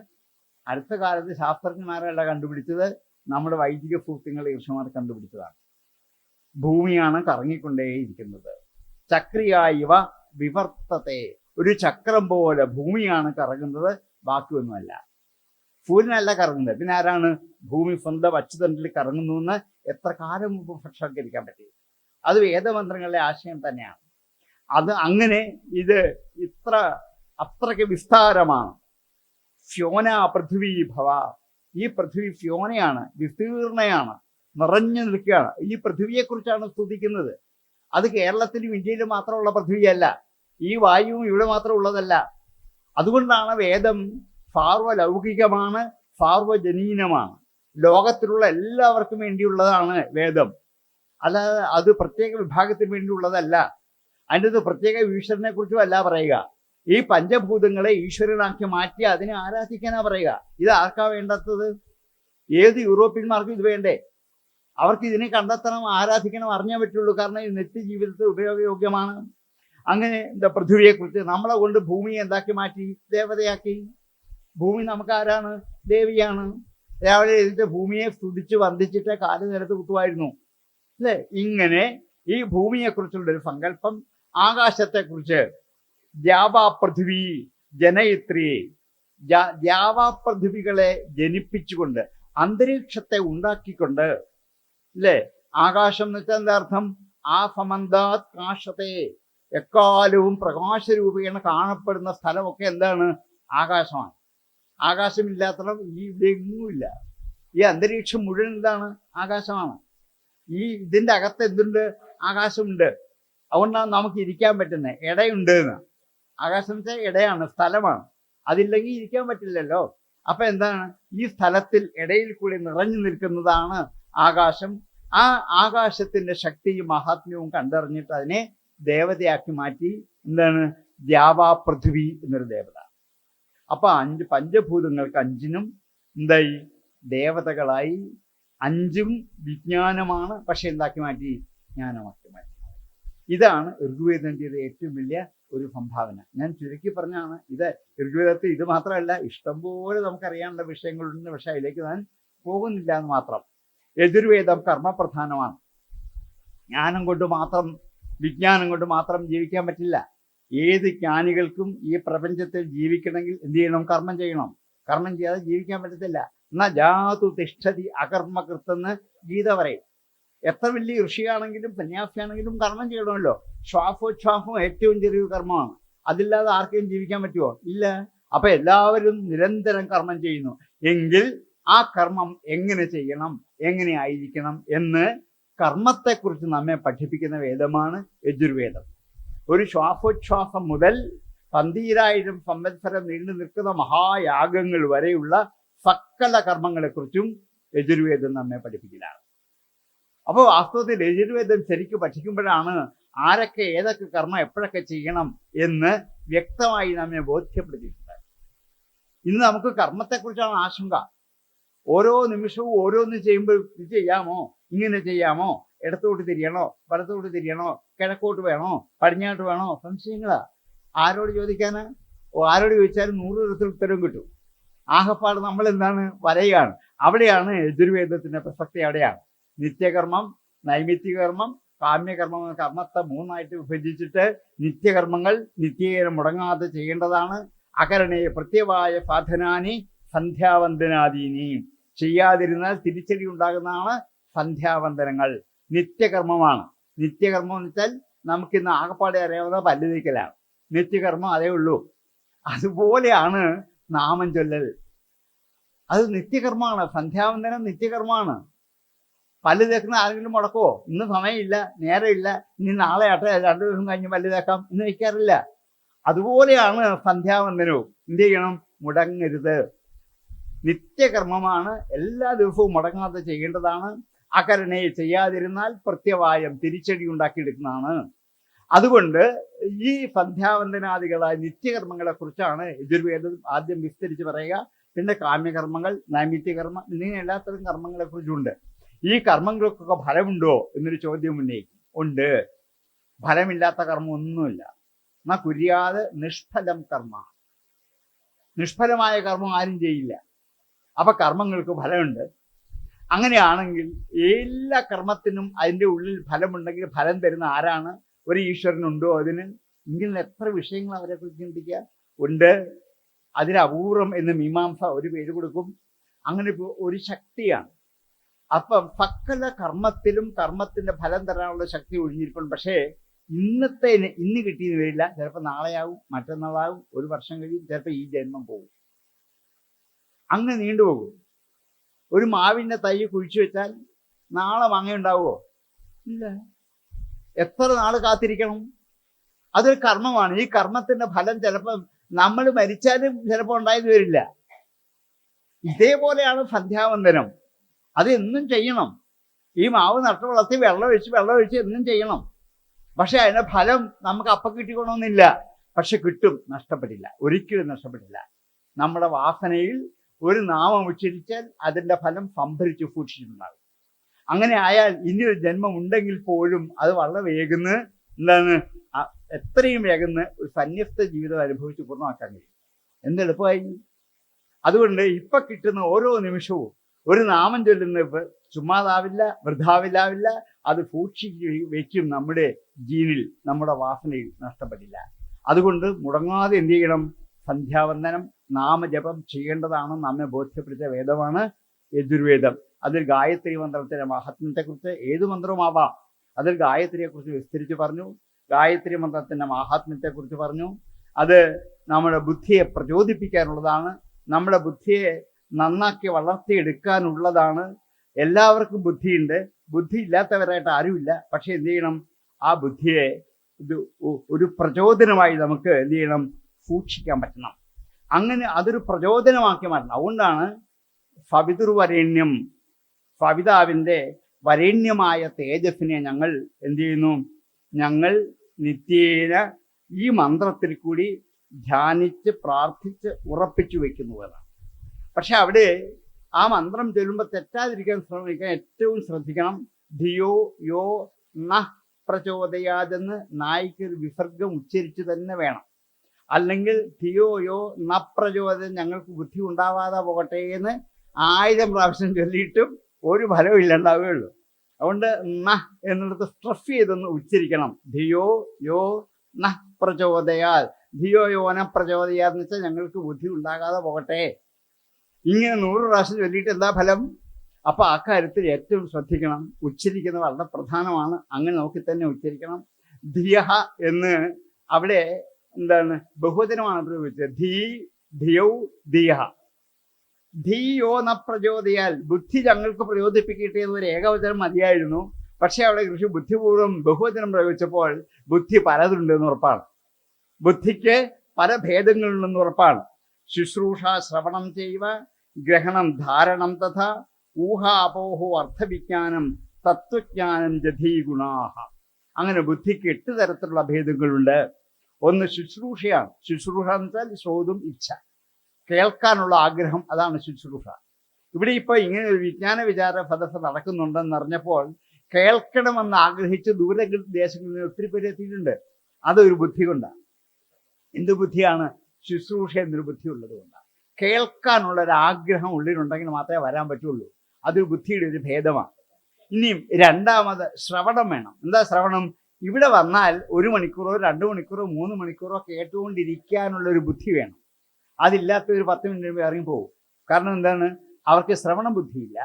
അടുത്ത കാലത്ത് ശാസ്ത്രജ്ഞന്മാരല്ല കണ്ടുപിടിച്ചത്, നമ്മുടെ വൈദിക സൂക്തങ്ങൾ ഋഷിമാർ കണ്ടുപിടിച്ചതാണ്. ഭൂമിയാണ് കറങ്ങിക്കൊണ്ടേയിരിക്കുന്നത്. ചക്രിയായി ഇവ വിവർത്തത്തെ. ഒരു ചക്രം പോലെ ഭൂമിയാണ് കറങ്ങുന്നത്, ബാക്കിയൊന്നുമല്ല. സൂര്യനല്ല കറങ്ങുന്നത്, പിന്നെ ആരാണ്? ഭൂമി സ്വന്തം അച്ചുതണ്ടിൽ കറങ്ങുന്നു എന്ന് എത്ര കാലം മുമ്പ് സാക്ഷാത്കരിക്കാൻ പറ്റി? അത് വേദമന്ത്രങ്ങളുടെ ആശയം തന്നെയാണ്. അത് അങ്ങനെ ഇത് അത്രയ്ക്ക് വിസ്താരമാണ്. ഫ്യോന പൃഥ്വി ഭവ. ഈ പൃഥ്വി ഫ്യോനയാണ്, വിസ്തീർണയാണ്, നിറഞ്ഞു നിൽക്കുകയാണ്. ഈ പൃഥ്വിയെക്കുറിച്ചാണ് സ്തുതിക്കുന്നത്. അത് കേരളത്തിലും ഇന്ത്യയിലും മാത്രമുള്ള പൃഥ്വിയല്ല, ഈ വായുവും ഇവിടെ മാത്രം ഉള്ളതല്ല. അതുകൊണ്ടാണ് വേദം സാർവലൗകികമാണ്, സാർവജനീനമാണ്. ലോകത്തിലുള്ള എല്ലാവർക്കും വേണ്ടിയുള്ളതാണ് വേദം. അല്ലാതെ അത് പ്രത്യേക വിഭാഗത്തിന് വേണ്ടിയുള്ളതല്ല. അതിൻ്റെ പ്രത്യേക ഈശ്വരനെ കുറിച്ചും അല്ല പറയുക. ഈ പഞ്ചഭൂതങ്ങളെ ഈശ്വരനാക്കി മാറ്റി അതിനെ ആരാധിക്കാനാ പറയുക. ഇത് ആർക്കാ വേണ്ടാത്തത്? ഏത് യൂറോപ്യന്മാർക്കും ഇത് വേണ്ടേ? അവർക്ക് ഇതിനെ കണ്ടെത്തണം, ആരാധിക്കണം, അറിഞ്ഞേ പറ്റുള്ളൂ. കാരണം ഇത് നിത്യജീവിതത്തിൽ ഉപയോഗയോഗ്യമാണ്. അങ്ങനെ എന്താ? പൃഥ്വിയെക്കുറിച്ച് നമ്മളെ കൊണ്ട് ഭൂമിയെ എന്താക്കി മാറ്റി? ദേവതയാക്കി. ഭൂമി നമുക്ക് ആരാണ്? ദേവിയാണ്. രാവിലെ എഴുതിട്ട് ഭൂമിയെ സ്തുതിച്ച് വന്ദിച്ചിട്ട് കാല് നിലത്ത് കുത്തുമായിരുന്നു, അല്ലേ? ഇങ്ങനെ ഈ ഭൂമിയെക്കുറിച്ചുള്ളൊരു സങ്കല്പം. ആകാശത്തെക്കുറിച്ച് ദ്യാവാപൃഥ്വി ജനയിത്രി. ദ്യാവാപൃഥ്വികളെ ജനിപ്പിച്ചുകൊണ്ട്, അന്തരീക്ഷത്തെ ഉണ്ടാക്കിക്കൊണ്ട്, അല്ലേ? ആകാശം എന്ന് വെച്ചാൽ എന്താ അർത്ഥം? ആ സമന്താത് കാശത്തെ. എക്കാലവും പ്രകാശരൂപേണ കാണപ്പെടുന്ന സ്ഥലമൊക്കെ എന്താണ്? ആകാശമാണ്. ആകാശമില്ലാത്തണം ഈ ഇവിടെയൊന്നുമില്ല. ഈ അന്തരീക്ഷം മുഴുവൻ എന്താണ്? ആകാശമാണ്. ഇതിൻ്റെ അകത്ത് എന്തുണ്ട്? ആകാശമുണ്ട്. അതുകൊണ്ടാണ് നമുക്ക് ഇരിക്കാൻ പറ്റുന്നത്. ഇടയുണ്ട് എന്ന്. ആകാശം വെച്ചാൽ ഇടയാണ്, സ്ഥലമാണ്. അതില്ലെങ്കിൽ ഇരിക്കാൻ പറ്റില്ലല്ലോ. അപ്പൊ എന്താണ്? ഈ സ്ഥലത്തിൽ ഇടയിൽ കൂടി നിറഞ്ഞു നിൽക്കുന്നതാണ് ആകാശം. ആ ആകാശത്തിന്റെ ശക്തിയും മഹാത്മ്യവും കണ്ടറിഞ്ഞിട്ട് അതിനെ ദേവതയാക്കി മാറ്റി. എന്താണ്? ദ്യാവാപൃഥ്വി എന്നൊരു ദേവത. അപ്പൊ പഞ്ചഭൂതങ്ങൾക്ക് അഞ്ചിനും എന്തായി? ദേവതകളായി. അഞ്ചും വിജ്ഞാനമാണ്, പക്ഷെ എന്താക്കി മാറ്റി? ജ്ഞാനമാക്കി മാറ്റി. ഇതാണ് ഋഗ്വേദത്തിന്റെ ഏറ്റവും വലിയ ഒരു സംഭാവന. ഞാൻ ചുരുക്കി പറഞ്ഞാണ്. ഇത് ഋഗ്വേദത്തിൽ ഇത് മാത്രമല്ല, ഇഷ്ടംപോലെ നമുക്കറിയാനുള്ള വിഷയങ്ങളുണ്ട്. പക്ഷെ അതിലേക്ക് ഞാൻ പോകുന്നില്ല എന്ന് മാത്രം. യജുർവേദം കർമ്മപ്രധാനമാണ്. ജ്ഞാനം കൊണ്ട് മാത്രം, വിജ്ഞാനം കൊണ്ട് മാത്രം ജീവിക്കാൻ പറ്റില്ല. ഏത് ജ്ഞാനികൾക്കും ഈ പ്രപഞ്ചത്തിൽ ജീവിക്കണമെങ്കിൽ എന്ത് ചെയ്യണം? കർമ്മം ചെയ്യണം. കർമ്മം ചെയ്യാതെ ജീവിക്കാൻ പറ്റത്തില്ല. എന്നാ ജാതു തിഷ്ഠതി അകർമ്മകൃത്തെന്ന് ഗീത പറയും. എത്ര വലിയ ഋഷിയാണെങ്കിലും സന്യാസിയാണെങ്കിലും കർമ്മം ചെയ്യണമല്ലോ. ശ്വാസോച്ഛ്വാസം ഏറ്റവും ചെറിയൊരു കർമ്മമാണ്. അതില്ലാതെ ആർക്കും ജീവിക്കാൻ പറ്റുമോ? ഇല്ല. അപ്പൊ എല്ലാവരും നിരന്തരം കർമ്മം ചെയ്യുന്നു. എങ്കിൽ ആ കർമ്മം എങ്ങനെ ചെയ്യണം, എങ്ങനെ ആയിരിക്കണം എന്ന് കർമ്മത്തെക്കുറിച്ച് നമ്മെ പഠിപ്പിക്കുന്ന വേദമാണ് യജുർവേദം. ഒരു ശ്വാസോച്ഛ്വാസം മുതൽ 12,000 സംവത്സരം നീണ്ടു നിൽക്കുന്ന മഹായാഗങ്ങൾ വരെയുള്ള സകല കർമ്മങ്ങളെക്കുറിച്ചും യജുർവേദം നമ്മെ പഠിപ്പിക്കലാണ്. അപ്പോൾ വാസ്തവത്തിൽ യജുർവേദം ശരിക്കും പഠിക്കുമ്പോഴാണ് ആരൊക്കെ ഏതൊക്കെ കർമ്മം എപ്പോഴൊക്കെ ചെയ്യണം എന്ന് വ്യക്തമായി നമ്മെ ബോധ്യപ്പെടുത്തിയിട്ടുണ്ട്. ഇന്ന് നമുക്ക് കർമ്മത്തെക്കുറിച്ചാണ് ആശങ്ക. ഓരോ നിമിഷവും ഓരോന്ന് ചെയ്യുമ്പോൾ ഇത് ചെയ്യാമോ, ഇങ്ങനെ ചെയ്യാമോ, ഇടത്തോട്ട് തിരിയണോ, വലത്തോട്ട് തിരിയണോ, കിഴക്കോട്ട് വേണോ, പടിഞ്ഞാട്ട് വേണോ, സംശയങ്ങളാ. ആരോട് ചോദിക്കാനാ? ആരോട് ചോദിച്ചാലും 100 വിധത്തിൽ ഉത്തരവും കിട്ടും. ആകപ്പാട് നമ്മൾ എന്താണ്? വരയാണ്. അവിടെയാണ് യജുർവേദത്തിന്റെ പ്രസക്തി. അവിടെയാണ് നിത്യകർമ്മം, നൈമിത്തികർമ്മം, കാമ്യകർമ്മം. കർമ്മത്തെ 3ആയിട്ട് വിഭജിച്ചിട്ട് നിത്യകർമ്മങ്ങൾ നിത്യേന മുടങ്ങാതെ ചെയ്യേണ്ടതാണ്. അകരണേ പ്രത്യവായ സാധനാനി സന്ധ്യാവന്ദനാദീനി. ചെയ്യാതിരുന്നാൽ തിരിച്ചടി ഉണ്ടാകുന്നതാണ് സന്ധ്യാവന്ദനങ്ങൾ. നിത്യകർമ്മമാണ്. നിത്യകർമ്മം എന്ന് വെച്ചാൽ നമുക്കിന്ന് ആകപ്പാടെ അറിയാവുന്ന പല്ല് തേക്കലാണ് നിത്യകർമ്മം, അതേ ഉള്ളൂ. അതുപോലെയാണ് നാമം ചൊല്ലൽ. അത് നിത്യകർമ്മമാണ്. സന്ധ്യാവന്ദനം നിത്യകർമ്മമാണ്. പല്ല് തേക്കുന്ന ആരെങ്കിലും മുടക്കുമോ? ഇന്ന് സമയമില്ല, നേരമില്ല, ഇനി നാളെ ആട്ടെ, 2 ദിവസം കഴിഞ്ഞ് പല്ല് തേക്കാം എന്ന് വയ്ക്കാറില്ല. അതുപോലെയാണ് സന്ധ്യാവന്ദനവും. എന്ത് ചെയ്യണം? മുടങ്ങരുത്. നിത്യകർമ്മമാണ്, എല്ലാ ദിവസവും മുടങ്ങാതെ ചെയ്യേണ്ടതാണ്. അകരണയെ ചെയ്യാതിരുന്നാൽ പ്രത്യവായം തിരിച്ചടി ഉണ്ടാക്കിയെടുക്കുന്നതാണ്. അതുകൊണ്ട് ഈ സന്ധ്യാവന്തനാദികളായ നിത്യകർമ്മങ്ങളെ കുറിച്ചാണ് യജുർവേദം ആദ്യം വിസ്തരിച്ച് പറയുക. പിന്നെ കാമ്യകർമ്മങ്ങൾ, നൈമിത്യകർമ്മം, ഇങ്ങനെ എല്ലാത്തരം കർമ്മങ്ങളെ കുറിച്ചുണ്ട്. ഈ കർമ്മങ്ങൾക്കൊക്കെ ഫലമുണ്ടോ എന്നൊരു ചോദ്യം ഉന്നയിക്കും. ഉണ്ട്. ഫലമില്ലാത്ത കർമ്മം ഒന്നുമില്ല. എന്നാ കുര്യാതെ നിഷ്ഫലം കർമ്മ. നിഷ്ഫലമായ കർമ്മം ആരും ചെയ്യില്ല. അപ്പൊ കർമ്മങ്ങൾക്ക് ഫലമുണ്ട്. അങ്ങനെയാണെങ്കിൽ എല്ലാ കർമ്മത്തിനും അതിൻ്റെ ഉള്ളിൽ ഫലമുണ്ടെങ്കിൽ ഫലം തരുന്ന ആരാണ്? ഒരു ഈശ്വരനുണ്ടോ അതിന്? ഇങ്ങനെ എത്ര വിഷയങ്ങൾ അവരെ കുറിച്ച് ചിന്തിക്കുക. ഉണ്ട്. അതിന് അപൂർവം എന്ന് മീമാംസ ഒരു പേര് കൊടുക്കും. അങ്ങനെ ഒരു ശക്തിയാണ്. അപ്പം സകല കർമ്മത്തിലും കർമ്മത്തിന്റെ ഫലം തരാനുള്ള ശക്തി ഒഴിഞ്ഞിരിക്കണം. പക്ഷേ ഇന്ന് കിട്ടിയെന്ന് വരില്ല. ചിലപ്പോൾ നാളെയാവും, മറ്റന്നാളാവും, ഒരു വർഷം കഴിയും, ചിലപ്പോൾ ഈ ജന്മം പോകും. അങ്ങ് നീണ്ടുപോകും. ഒരു മാവിൻ്റെ തൈ കുഴിച്ചു വെച്ചാൽ നാളെ മാങ്ങ ഉണ്ടാവുമോ? ഇല്ല. എത്ര നാൾ കാത്തിരിക്കണം? അതൊരു കർമ്മമാണ്. ഈ കർമ്മത്തിന്റെ ഫലം ചിലപ്പോൾ നമ്മൾ മരിച്ചാലും ചിലപ്പോൾ ഉണ്ടായെന്ന് വരില്ല. ഇതേപോലെയാണ് സന്ധ്യാവന്തനം. അത് എന്നും ചെയ്യണം. ഈ മാവ് നട്ടു വളർത്തി വെള്ളമൊഴിച്ച് എന്നും ചെയ്യണം. പക്ഷെ അതിന്റെ ഫലം നമുക്ക് അപ്പം കിട്ടിക്കൊള്ളണമെന്നില്ല. പക്ഷെ കിട്ടും, നഷ്ടപ്പെടില്ല, ഒരിക്കലും നഷ്ടപ്പെടില്ല. നമ്മുടെ വാസനയിൽ ഒരു നാമം ഉച്ചരിച്ചാൽ അതിൻ്റെ ഫലം സംഭരിച്ച് സൂക്ഷിച്ചിട്ടുണ്ടാകും. അങ്ങനെ ആയാൽ ഇനിയൊരു ജന്മം ഉണ്ടെങ്കിൽ പോലും അത് വളരെ വേഗന്ന് എത്രയും വേഗന്ന് ഒരു സന്യസ്ത ജീവിതം അനുഭവിച്ച് പൂർണ്ണമാക്കാൻ കഴിയും. എന്തെളുപ്പമായി. അതുകൊണ്ട് ഇപ്പൊ കിട്ടുന്ന ഓരോ നിമിഷവും ഒരു നാമം ചൊല്ലുന്ന ചുമ്മാതാവില്ല, വൃഥാവില്ലാവില്ല. അത് സൂക്ഷിച്ച് വയ്ക്കും. നമ്മുടെ ജീനിൽ, നമ്മുടെ വാസനയിൽ നഷ്ടപ്പെടില്ല. അതുകൊണ്ട് മുടങ്ങാതെ എന്ത് ചെയ്യണം? സന്ധ്യാവന്ദനം, നാമജപം ചെയ്യേണ്ടതാണ്. നമ്മെ ബോധ്യപ്പെടുത്തിയ വേദമാണ് യജുർവേദം. അതിൽ ഗായത്രി മന്ത്രത്തിന്റെ മഹാത്മ്യത്തെക്കുറിച്ച്, ഏത് മന്ത്രവുമാവാം, അതിൽ ഗായത്രിയെക്കുറിച്ച് വിസ്തരിച്ച് പറഞ്ഞു. ഗായത്രി മന്ത്രത്തിന്റെ മഹാത്മ്യത്തെക്കുറിച്ച് പറഞ്ഞു. അത് നമ്മുടെ ബുദ്ധിയെ പ്രചോദിപ്പിക്കാനുള്ളതാണ്. നമ്മുടെ ബുദ്ധിയെ നന്നാക്കി വളർത്തിയെടുക്കാനുള്ളതാണ്. എല്ലാവർക്കും ബുദ്ധിയുണ്ട്. ബുദ്ധി ഇല്ലാത്തവരായിട്ട് ആരുമില്ല. പക്ഷെ എന്ത് ചെയ്യണം? ആ ബുദ്ധിയെ ഒരു പ്രചോദനമായി നമുക്ക് എന്ത് ചെയ്യണം? സൂക്ഷിക്കാൻ പറ്റണം. അങ്ങനെ അതൊരു പ്രചോദനമാക്കി മാറ്റണം. അതുകൊണ്ടാണ് സവിതുർവരേണ്യം, സവിതാവിൻ്റെ വരേണ്യമായ തേജസ്സിനെ ഞങ്ങൾ എന്ത് ചെയ്യുന്നു? ഞങ്ങൾ നിത്യേന ഈ മന്ത്രത്തിൽ കൂടി ധ്യാനിച്ച് പ്രാർത്ഥിച്ച് ഉറപ്പിച്ചു വെക്കുന്നുവെന്നാണ്. പക്ഷെ അവിടെ ആ മന്ത്രം ചൊല്ലുമ്പോൾ തെറ്റാതിരിക്കാൻ ശ്രമിക്കാൻ ഏറ്റവും ശ്രദ്ധിക്കണം. ധിയോ യോ ന പ്രചോദയാതെന്ന് നായിക്കൊരു വിസർഗം ഉച്ചരിച്ച് തന്നെ വേണം. അല്ലെങ്കിൽ ധിയോ യോ ന പ്രചോദനം, ഞങ്ങൾക്ക് ബുദ്ധി ഉണ്ടാവാതെ പോകട്ടെ എന്ന് 1000 പ്രാവശ്യം ചൊല്ലിയിട്ടും ഒരു ഫലവും ഇല്ലാണ്ടാവുകയുള്ളൂ. അതുകൊണ്ട് ന എന്നിടത്ത് സ്ട്രെസ് ചെയ്തൊന്ന് ഉച്ചരിക്കണം. ധിയോ യോ ന പ്രചോദയാൽ, ധിയോ യോന പ്രചോദയാന്ന് വെച്ചാൽ ഞങ്ങൾക്ക് ബുദ്ധി ഉണ്ടാകാതെ പോകട്ടെ. ഇങ്ങനെ 100 പ്രാവശ്യം ചൊല്ലിയിട്ട് എന്താ ഫലം? അപ്പൊ ആ കാര്യത്തിൽ ഏറ്റവും ശ്രദ്ധിക്കണം. ഉച്ചരിക്കുന്നത് വളരെ പ്രധാനമാണ്. അങ്ങനെ നോക്കി തന്നെ ഉച്ചരിക്കണം. ധിയഹ എന്ന് അവിടെ എന്താണ്? ബഹുവചനമാണ് പ്രയോഗിച്ചത്. ധീ ധിയൗ ധിയഹ. ധിയോ ന പ്രചോദയാൽ, ബുദ്ധി ഞങ്ങൾക്ക് പ്രചോദിപ്പിക്കട്ടെ എന്നൊരു ഏകവചനം മതിയായിരുന്നു. പക്ഷെ അവിടെ കൃഷി ബുദ്ധിപൂർവ്വം ബഹുവചനം പ്രയോഗിച്ചപ്പോൾ ബുദ്ധി പലതുണ്ടെന്ന് ഉറപ്പാണ്. ബുദ്ധിക്ക് പല ഭേദങ്ങളുണ്ടെന്ന് ഉറപ്പാണ്. ശുശ്രൂഷ ശ്രവണം ചെയ്യുക, ഗ്രഹണം ധാരണം തഥ ഊഹാപോഹോ അർത്ഥവിജ്ഞാനം തത്വജ്ഞാനം ജധീ ഗുണാഹ. അങ്ങനെ ബുദ്ധിക്ക് 8 തരത്തിലുള്ള ഭേദങ്ങളുണ്ട്. ഒന്ന് ശുശ്രൂഷയാണ്. ശുശ്രൂഷ എന്ന് വെച്ചാൽ ശ്രോതും ഇച്ഛ, കേൾക്കാനുള്ള ആഗ്രഹം, അതാണ് ശുശ്രൂഷ. ഇവിടെ ഇപ്പൊ ഇങ്ങനെ ഒരു വിജ്ഞാന വിചാര സദസ്സ് നടക്കുന്നുണ്ടെന്ന് അറിഞ്ഞപ്പോൾ കേൾക്കണമെന്ന് ആഗ്രഹിച്ച് ദൂരദേശങ്ങളിൽ നിന്ന് ഒത്തിരി പേര് എത്തിയിട്ടുണ്ട്. അതൊരു ബുദ്ധി കൊണ്ടാണ്. എന്ത് ബുദ്ധിയാണ്? ശുശ്രൂഷ എന്നൊരു ബുദ്ധി ഉള്ളത് കൊണ്ടാണ്. കേൾക്കാനുള്ള ഒരു ആഗ്രഹം ഉള്ളിലുണ്ടെങ്കിൽ മാത്രമേ വരാൻ പറ്റുള്ളൂ. അതൊരു ബുദ്ധിയുടെ ഒരു ഭേദമാണ്. ഇനിയും രണ്ടാമത് ശ്രവണം വേണം. എന്താ ശ്രവണം? ഇവിടെ വന്നാൽ 1 മണിക്കൂറോ 2 മണിക്കൂറോ 3 മണിക്കൂറോ കേട്ടുകൊണ്ടിരിക്കാനുള്ള ഒരു ബുദ്ധി വേണം. അതില്ലാത്ത ഒരു 10 മിനിറ്റ് കഴിയുമ്പോൾ ഇറങ്ങിപ്പോകും. കാരണം എന്താണ്? അവർക്ക് ശ്രവണ ബുദ്ധിയില്ല.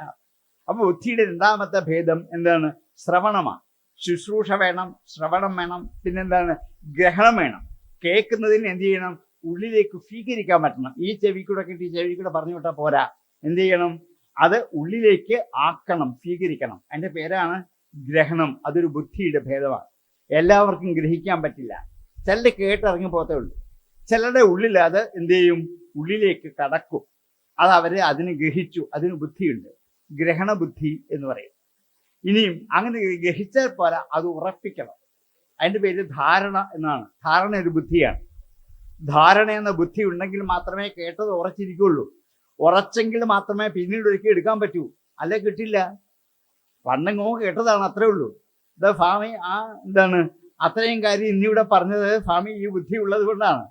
അപ്പൊ ബുദ്ധിയുടെ രണ്ടാമത്തെ ഭേദം എന്താണ്? ശ്രവണമാണ്. ശുശ്രൂഷ വേണം, ശ്രവണം വേണം, പിന്നെന്താണ്? ഗ്രഹണം വേണം. കേൾക്കുന്നതിന് എന്ത് ചെയ്യണം? ഉള്ളിലേക്ക് സ്വീകരിക്കാൻ പറ്റണം. ഈ ചെവി കൂടെ കിട്ടി ഈ ചെവി കൂടെ പറഞ്ഞു വിട്ടാൽ പോരാ. എന്ത് ചെയ്യണം? അത് ഉള്ളിലേക്ക് ആക്കണം, സ്വീകരിക്കണം. അതിന്റെ പേരാണ് ഗ്രഹണം. അതൊരു ബുദ്ധിയുടെ ഭേദമാണ്. എല്ലാവർക്കും ഗ്രഹിക്കാൻ പറ്റില്ല. ചിലരുടെ കേട്ടിറങ്ങി പോകത്തേ ഉള്ളൂ. ചിലരുടെ ഉള്ളിൽ അത് എന്ത് ചെയ്യും? ഉള്ളിലേക്ക് കടക്കും. അത് അവര് അതിന് ഗ്രഹിച്ചു, അതിന് ബുദ്ധിയുണ്ട്, ഗ്രഹണ ബുദ്ധി എന്ന് പറയും. ഇനിയും അങ്ങനെ ഗ്രഹിച്ചാൽ പോരാ, അത് ഉറപ്പിക്കണം. അതിൻ്റെ പേര് ധാരണ എന്നാണ്. ധാരണ ഒരു ബുദ്ധിയാണ്. ധാരണ എന്ന ബുദ്ധി ഉണ്ടെങ്കിൽ മാത്രമേ കേട്ടത് ഉറച്ചിരിക്കുള്ളൂ. ഉറച്ചെങ്കിൽ മാത്രമേ പിന്നീട് ഒരിക്കൽ എടുക്കാൻ പറ്റൂ, അല്ലെ കിട്ടില്ല. പണ്ടെങ്ങോ കേട്ടതാണ്, അത്രേ ഉള്ളൂ. ഇത് സ്വാമി എന്താണ് അത്രയും കാര്യം ഇന്നിവിടെ പറഞ്ഞത് സ്വാമി ഈ ബുദ്ധി ഉള്ളത് കൊണ്ടാണ്.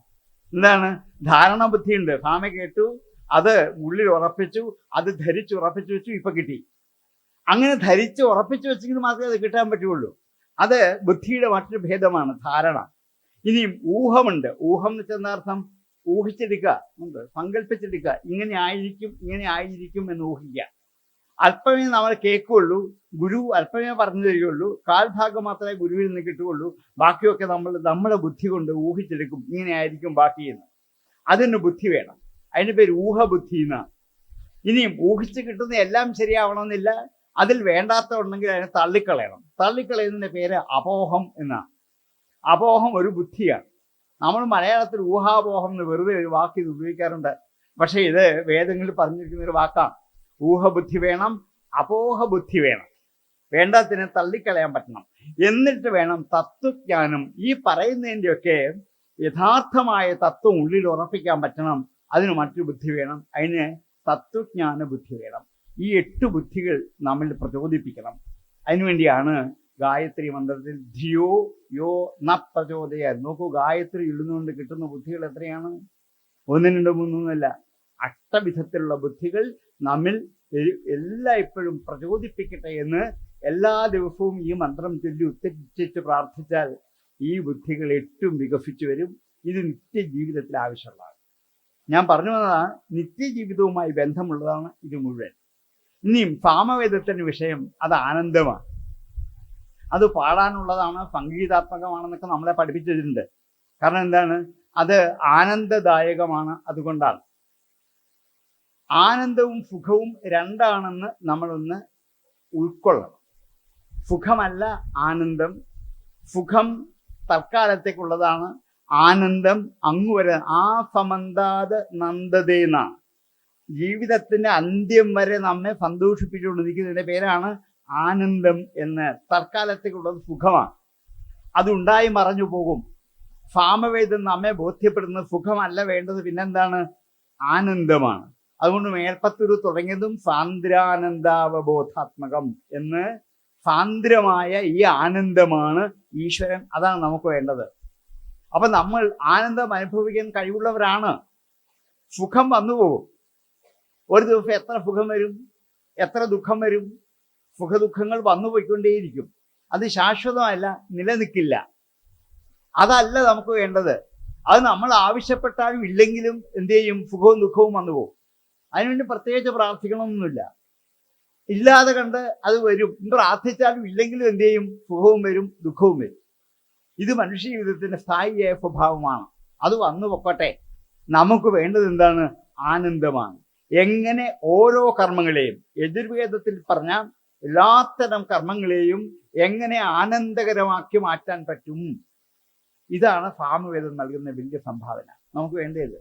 എന്താണ് ധാരണ ബുദ്ധിയുണ്ട്. സ്വാമി കേട്ടു, അത് ഉള്ളിൽ ഉറപ്പിച്ചു, അത് ധരിച്ച് ഉറപ്പിച്ചു വെച്ചു, ഇപ്പൊ കിട്ടി. അങ്ങനെ ധരിച്ച് ഉറപ്പിച്ചു വെച്ചെങ്കിൽ മാത്രമേ അത് കിട്ടാൻ പറ്റുള്ളൂ. അത് ബുദ്ധിയുടെ മറ്റൊരു ഭേദമാണ് ധാരണ. ഇനിയും ഊഹമുണ്ട്. ഊഹം എന്ന് വെച്ചാൽ അർത്ഥം ഊഹിച്ചെടുക്കുക, സങ്കല്പിച്ചെടുക്കുക. ഇങ്ങനെ ആയിരിക്കും എന്ന് ഊഹിക്കുക. അല്പമേ നമ്മൾ കേൾക്കുകയുള്ളൂ, ഗുരു അല്പമേ പറഞ്ഞു തരികയുള്ളൂ, കാൽഭാഗം മാത്രമേ ഗുരുവിൽ നിന്ന് കിട്ടുകയുള്ളൂ. ബാക്കിയൊക്കെ നമ്മുടെ ബുദ്ധി കൊണ്ട് ഊഹിച്ചെടുക്കും, ഇങ്ങനെ ആയിരിക്കും ബാക്കിയെന്ന്. അതിന് ബുദ്ധി വേണം. അതിന് പേര് ഊഹബുദ്ധി എന്നാണ്. ഇനിയും ഊഹിച്ച് കിട്ടുന്ന എല്ലാം ശരിയാവണമെന്നില്ല. അതിൽ വേണ്ടാത്ത ഉണ്ടെങ്കിൽ അതിനെ തള്ളിക്കളയണം. തള്ളിക്കളയുന്നതിൻ്റെ പേര് അപോഹം എന്നാണ്. അപോഹം ഒരു ബുദ്ധിയാണ്. നമ്മൾ മലയാളത്തിൽ ഊഹാപോഹം എന്ന് വെറുതെ ഒരു വാക്ക് ഇത് ഉപയോഗിക്കാറുണ്ട്. പക്ഷേ ഇത് വേദങ്ങളിൽ പറഞ്ഞിരിക്കുന്ന ഒരു വാക്കാണ്. ഊഹബുദ്ധി വേണം, അപോഹബുദ്ധി വേണം. വേണ്ടാത്തിനെ തള്ളിക്കളയാൻ പറ്റണം. എന്നിട്ട് വേണം തത്വജ്ഞാനം. ഈ പറയുന്നതിൻ്റെയൊക്കെ യഥാർത്ഥമായ തത്വം ഉള്ളിൽ ഉറപ്പിക്കാൻ പറ്റണം. അതിന് മറ്റൊരു ബുദ്ധി വേണം. അതിന് തത്വജ്ഞാന ബുദ്ധി വേണം. ഈ 8 ബുദ്ധികൾ നമ്മിൽ പ്രചോദിപ്പിക്കണം. അതിനുവേണ്ടിയാണ് ഗായത്രി മന്ത്രത്തിൽ ധിയോ യോ ന പ്രചോദയ. നോക്കൂ, ഗായത്രി ഇടുന്നുകൊണ്ട് കിട്ടുന്ന ബുദ്ധികൾ എത്രയാണ്? 1, 2, 3 എന്നല്ല, 8 വിധത്തിലുള്ള ബുദ്ധികൾ നമ്മിൽ എല്ലായ്പ്പോഴും പ്രചോദിപ്പിക്കട്ടെ എന്ന് എല്ലാ ദിവസവും ഈ മന്ത്രം ചൊല്ലി ഉച്ചരിച്ച് പ്രാർത്ഥിച്ചാൽ ഈ ബുദ്ധികൾ 8ഉം വികസിച്ചു വരും. ഇത് നിത്യജീവിതത്തിൽ ആവശ്യമുള്ളതാണ്. ഞാൻ പറഞ്ഞു വന്നതാണ്, നിത്യജീവിതവുമായി ബന്ധമുള്ളതാണ് ഇത് മുഴുവൻ. ഇനിയും സാമവേദത്തിൻ്റെ വിഷയം അത് ആനന്ദമാണ്. അത് പാടാനുള്ളതാണ്, സംഗീതാത്മകമാണെന്നൊക്കെ നമ്മളെ പഠിപ്പിച്ചിട്ടുണ്ട്. കാരണം എന്താണ്? അത് ആനന്ദദായകമാണ്. അതുകൊണ്ടാണ്. ആനന്ദവും സുഖവും രണ്ടാണെന്ന് നമ്മളൊന്ന് ഉൾക്കൊള്ളണം. സുഖമല്ല ആനന്ദം. സുഖം തൽക്കാലത്തേക്കുള്ളതാണ്. ആനന്ദം അങ്ങുവരെ ആ സമന്താത് നന്ദതേന്നാണ്. ജീവിതത്തിന്റെ അന്ത്യം വരെ നമ്മെ സന്തോഷിപ്പിച്ചുകൊണ്ടിരിക്കുന്നതിന്റെ പേരാണ് ആനന്ദം എന്ന്. തൽക്കാലത്തേക്കുള്ളത് സുഖമാണ്. അതുണ്ടായി മറഞ്ഞു പോകും. സാമവേദം നമ്മെ ബോധ്യപ്പെടുന്നത് സുഖമല്ല വേണ്ടത്, പിന്നെന്താണ്? ആനന്ദമാണ്. അതുകൊണ്ട് മേൽപ്പത്തൂർ തുടങ്ങിയതും സാന്ദ്രാനന്ദാവബോധാത്മകം എന്ന്. സാന്ദ്രമായ ഈ ആനന്ദമാണ് ഈശ്വരൻ. അതാണ് നമുക്ക് വേണ്ടത്. അപ്പൊ നമ്മൾ ആനന്ദം അനുഭവിക്കാൻ കഴിവുള്ളവരാണ്. സുഖം വന്നുപോകും. ഒരു ദിവസം എത്ര സുഖം വരും, എത്ര ദുഃഖം വരും. സുഖദുഃഖങ്ങൾ വന്നു പോയിക്കൊണ്ടേയിരിക്കും. അത് ശാശ്വതമല്ല, നിലനിൽക്കില്ല. അതല്ല നമുക്ക് വേണ്ടത്. അത് നമ്മൾ ആവശ്യപ്പെട്ടാലും ഇല്ലെങ്കിലും എന്ത് ചെയ്യും? സുഖവും ദുഃഖവും വന്നു പോകും. അതിനുവേണ്ടി പ്രത്യേകിച്ച് പ്രാർത്ഥിക്കണമെന്നൊന്നുമില്ല. ഇല്ലാതെ കണ്ട് അത് വരും. പ്രാർത്ഥിച്ചാലും ഇല്ലെങ്കിലും എന്ത് ചെയ്യും? സുഖവും വരും, ദുഃഖവും വരും. ഇത് മനുഷ്യ ജീവിതത്തിന്റെ സ്ഥായിയായ സ്വഭാവമാണ്. അത് വന്നു പൊക്കട്ടെ. നമുക്ക് വേണ്ടത് എന്താണ്? ആനന്ദമാണ്. എങ്ങനെ ഓരോ കർമ്മങ്ങളെയും, യജുർവേദത്തിൽ പറഞ്ഞ എല്ലാത്തരം കർമ്മങ്ങളെയും എങ്ങനെ ആനന്ദകരമാക്കി മാറ്റാൻ പറ്റും, ഇതാണ് സാമവേദം നൽകുന്ന വലിയ സംഭാവന. നമുക്ക് വേണ്ടത്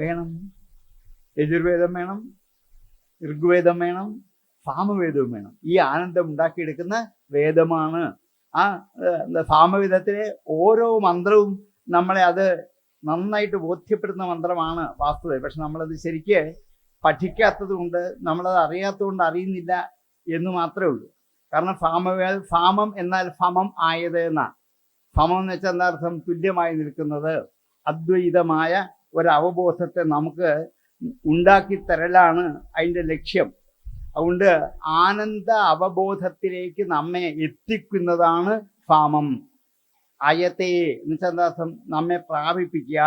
വേണം. യജുർവേദം വേണം, ഋഗ്വേദം വേണം, സാമവേദവും വേണം. ഈ ആനന്ദം ഉണ്ടാക്കിയെടുക്കുന്ന വേദമാണ്. ആ സാമവേദത്തിലെ ഓരോ മന്ത്രവും നമ്മളെ അത് നന്നായിട്ട് ബോധ്യപ്പെടുന്ന മന്ത്രമാണ് വാസ്തുത. പക്ഷെ നമ്മളത് ശരിക്ക് പഠിക്കാത്തത് കൊണ്ട്, നമ്മളത് അറിയാത്തതുകൊണ്ട് അറിയുന്നില്ല എന്ന് മാത്രമേ ഉള്ളൂ. കാരണം സാമം എന്നാൽ സമം ആയത് എന്നാണ്. സമം എന്ന് വെച്ചാൽ എന്താ അർത്ഥം? തുല്യമായി നിൽക്കുന്നത്. അദ്വൈതമായ ഒരു അവബോധത്തെ നമുക്ക് ഉണ്ടാക്കിത്തരലാണ് അതിൻ്റെ ലക്ഷ്യം. അതുകൊണ്ട് ആനന്ദ അവബോധത്തിലേക്ക് നമ്മെ എത്തിക്കുന്നതാണ് സാമം. അയത്തെ എന്ന് വെച്ചാൽ എന്താ അർത്ഥം? നമ്മെ പ്രാപിപ്പിക്കുക.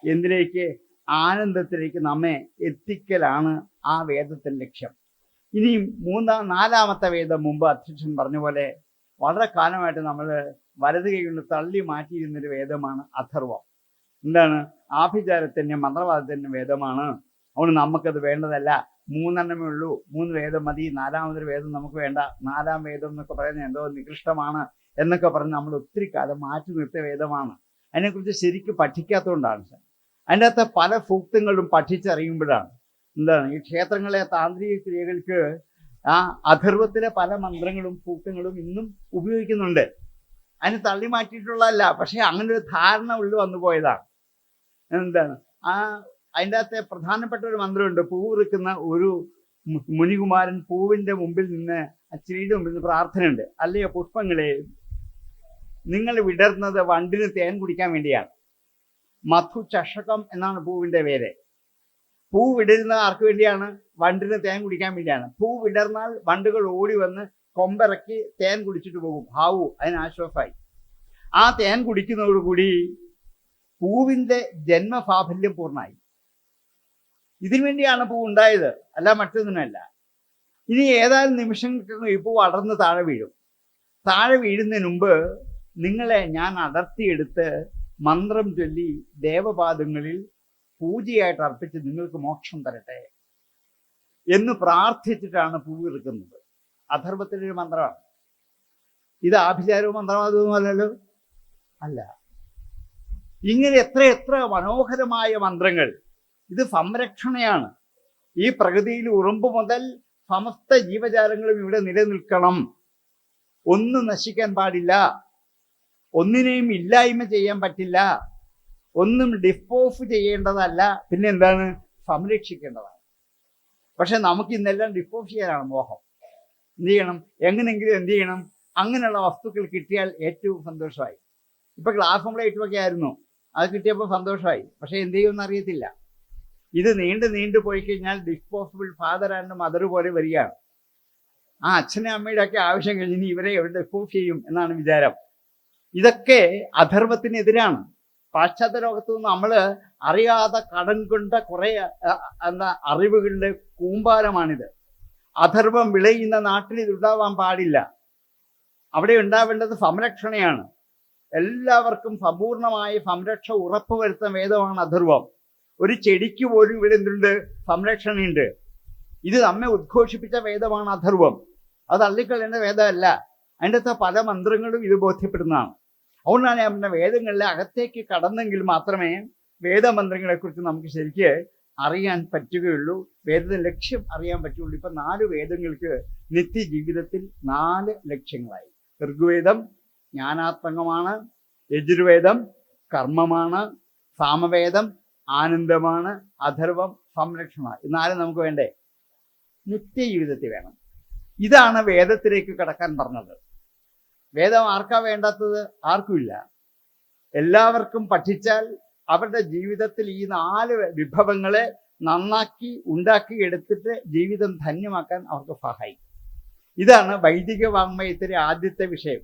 എന്തിലേക്ക്? ആനന്ദത്തിലേക്ക് നമ്മെ എത്തിക്കലാണ് ആ വേദത്തിൻ്റെ ലക്ഷ്യം. ഇനിയും 4-ാമത്തെ വേദം മുമ്പ് അധ്യക്ഷൻ പറഞ്ഞ പോലെ വളരെ കാലമായിട്ട് നമ്മൾ വലത് കൈ കൊണ്ട് തള്ളി മാറ്റിയിരുന്നൊരു വേദമാണ് അഥർവം. എന്താണ്? ആഭിചാരത്തിൻ്റെ മന്ത്രവാദത്തിൻ്റെ വേദമാണ്. അതുകൊണ്ട് നമുക്കത് വേണ്ടതല്ല. 3 എണ്ണമേ ഉള്ളൂ. 3 വേദം മതി. 4-ാമതൊരു വേദം നമുക്ക് വേണ്ട. 4-ാം വേദം എന്നൊക്കെ പറയുന്നത് എന്തോ നികൃഷ്ടമാണ് എന്നൊക്കെ പറഞ്ഞ് നമ്മൾ ഒത്തിരി കാലം മാറ്റി നിർത്തിയ വേദമാണ്. അതിനെക്കുറിച്ച് ശരിക്കും പഠിക്കാത്തതുകൊണ്ടാണ്. അതിൻ്റെ അകത്ത് പല സൂക്തങ്ങളും പഠിച്ചറിയുമ്പോഴാണ് എന്താണ് ഈ ക്ഷേത്രങ്ങളിലെ താന്ത്രിക ക്രിയകൾക്ക് ആ അഥർവത്തിലെ പല മന്ത്രങ്ങളും സൂക്തങ്ങളും ഇന്നും ഉപയോഗിക്കുന്നുണ്ട്. അതിന് തള്ളി മാറ്റിയിട്ടുള്ളതല്ല, പക്ഷെ അങ്ങനെ ഒരു ധാരണ ഉള്ളിൽ വന്നു പോയതാണ്. എന്താണ് അതിൻ്റെ അകത്തെ പ്രധാനപ്പെട്ട ഒരു മന്ത്രമുണ്ട്. പൂവ് എടുക്കുന്ന ഒരു മുനികുമാരൻ പൂവിന്റെ മുമ്പിൽ നിന്ന് അച്ഛനീടെ മുമ്പിൽ നിന്ന് പ്രാർത്ഥനയുണ്ട്. അല്ലയോ പുഷ്പങ്ങളെ, നിങ്ങൾ വിടർന്നത് വണ്ടിന് തേൻ കുടിക്കാൻ വേണ്ടിയാണ്. മധു ചഷകം എന്നാണ് പൂവിന്റെ പേര്. പൂ വിടരുന്നത് ആർക്ക് വേണ്ടിയാണ്? വണ്ടിന് തേൻ കുടിക്കാൻ വേണ്ടിയാണ്. പൂ വിടർന്നാൽ വണ്ടുകൾ ഓടി വന്ന് കൊമ്പിറക്കി തേൻ കുടിച്ചിട്ട് പോകും. ഹാവു, അതിന് ആശ്വാസമായി. ആ തേൻ കുടിക്കുന്നതോടുകൂടി പൂവിന്റെ ജന്മസാഫല്യം പൂർണ്ണമായി. ഇതിനു വേണ്ടിയാണ് പൂ ഉണ്ടായത്, അല്ല മറ്റൊന്നിനല്ല. ഇനി ഏതാനും നിമിഷങ്ങൾക്ക് ഈ പൂ അടർന്ന് താഴെ വീഴും. താഴെ വീഴുന്നതിന് മുമ്പ് നിങ്ങളെ ഞാൻ അടർത്തിയെടുത്ത് മന്ത്രം ചൊല്ലി ദേവപാദങ്ങളിൽ പൂജയായിട്ട് അർപ്പിച്ച് നിങ്ങൾക്ക് മോക്ഷം തരട്ടെ എന്ന് പ്രാർത്ഥിച്ചിട്ടാണ് പൂവ് എടുക്കുന്നത്. അഥർവത്തിൻ്റെ ഒരു മന്ത്രമാണ് ഇത്. ആഭിചാരവും മന്ത്രവാദവുമല്ലല്ലോ, അല്ല. ഇങ്ങനെ എത്ര എത്ര മനോഹരമായ മന്ത്രങ്ങൾ. ഇത് സംരക്ഷണയാണ്. ഈ പ്രകൃതിയിൽ ഉറുമ്പ് മുതൽ സമസ്ത ജീവജാലങ്ങളും ഇവിടെ നിലനിൽക്കണം. ഒന്നും നശിക്കാൻ പാടില്ല, ഒന്നിനെയും ഇല്ലായ്മ ചെയ്യാൻ പറ്റില്ല, ഒന്നും ഡിസ്പോസ് ചെയ്യേണ്ടതല്ല, പിന്നെ എന്താണ്, സംരക്ഷിക്കേണ്ടതാണ്. പക്ഷെ നമുക്ക് ഇന്നെല്ലാം ഡിസ്പോസ് ചെയ്യാനാണ് മോഹം. എന്ത് ചെയ്യണം, എങ്ങനെയെങ്കിലും എന്ത് ചെയ്യണം, അങ്ങനെയുള്ള വസ്തുക്കൾ കിട്ടിയാൽ ഏറ്റവും സന്തോഷമായി. ഇപ്പൊ ഗ്ലാസും പ്ലേറ്റും ഒക്കെ ആയിരുന്നു, അത് കിട്ടിയപ്പോൾ സന്തോഷമായി. പക്ഷെ എന്ത് ചെയ്യുമെന്ന് അറിയത്തില്ല. ഇത് നീണ്ടു പോയി കഴിഞ്ഞാൽ ഡിസ്പോസിബിൾ ഫാദർ ആൻഡ് മദർ പോലെ വരികയാണ്. ആ അച്ഛനും അമ്മയുടെ ഒക്കെ ആവശ്യം കഴിഞ്ഞ് ഇനി ഇവരെ എവിടെ ഡിസ്പോസ് ചെയ്യും എന്നാണ് വിചാരം. ഇതൊക്കെ അധർവത്തിനെതിരാണ്. പാശ്ചാത്യ ലോകത്ത് നിന്ന് നമ്മൾ അറിയാതെ കടം കൊണ്ട കുറെ അറിവുകളുടെ കൂമ്പാരമാണിത്. അധർവം വിളയുന്ന നാട്ടിൽ ഇത് ഉണ്ടാവാൻ പാടില്ല. അവിടെ ഉണ്ടാവേണ്ടത് സംരക്ഷണയാണ്. എല്ലാവർക്കും സമ്പൂർണമായ സംരക്ഷ ഉറപ്പുവരുത്തുന്ന വേദമാണ് അധർവം. ഒരു ചെടിക്ക് പോലും ഇവിടെ എന്തുണ്ട്, സംരക്ഷണയുണ്ട്. ഇത് നമ്മെ ഉദ്ഘോഷിപ്പിച്ച വേദമാണ് അധർവം. അത് തള്ളിക്കളയേണ്ട വേദമല്ല. അതിൻ്റെ അകത്ത് പല മന്ത്രങ്ങളും ഇത് ബോധ്യപ്പെടുന്നതാണ്. അതുകൊണ്ടാണ് ഞാൻ പറഞ്ഞ വേദങ്ങളിലെ അകത്തേക്ക് കടന്നെങ്കിൽ മാത്രമേ വേദമന്ത്രങ്ങളെക്കുറിച്ച് നമുക്ക് ശരിക്ക് അറിയാൻ പറ്റുകയുള്ളൂ, വേദത്തിന്റെ ലക്ഷ്യം അറിയാൻ പറ്റുകയുള്ളൂ. ഇപ്പം 4 വേദങ്ങൾക്ക് നിത്യജീവിതത്തിൽ 4 ലക്ഷ്യങ്ങളായി. ഋഗ്വേദം ജ്ഞാനാത്മകമാണ്, യജുർവേദം കർമ്മമാണ്, സാമവേദം ആനന്ദമാണ്, അഥർവം സംരക്ഷണമാണ്. ഈ 4 നമുക്ക് വേണ്ടേ? നിത്യജീവിതത്തിൽ വേണം. ഇതാണ് വേദത്തിലേക്ക് കടക്കാൻ പറഞ്ഞത്. വേദം ആർക്കാ വേണ്ടാത്തത്? ആർക്കുമില്ല. എല്ലാവർക്കും പഠിച്ചാൽ അവരുടെ ജീവിതത്തിൽ ഈ 4 വിഭവങ്ങളെ നന്നാക്കി ഉണ്ടാക്കി എടുത്തിട്ട് ജീവിതം ധന്യമാക്കാൻ അവർക്ക് സഹായിക്കും. ഇതാണ് വൈദിക വാങ്മയത്തിലെ ആദ്യത്തെ വിഷയം.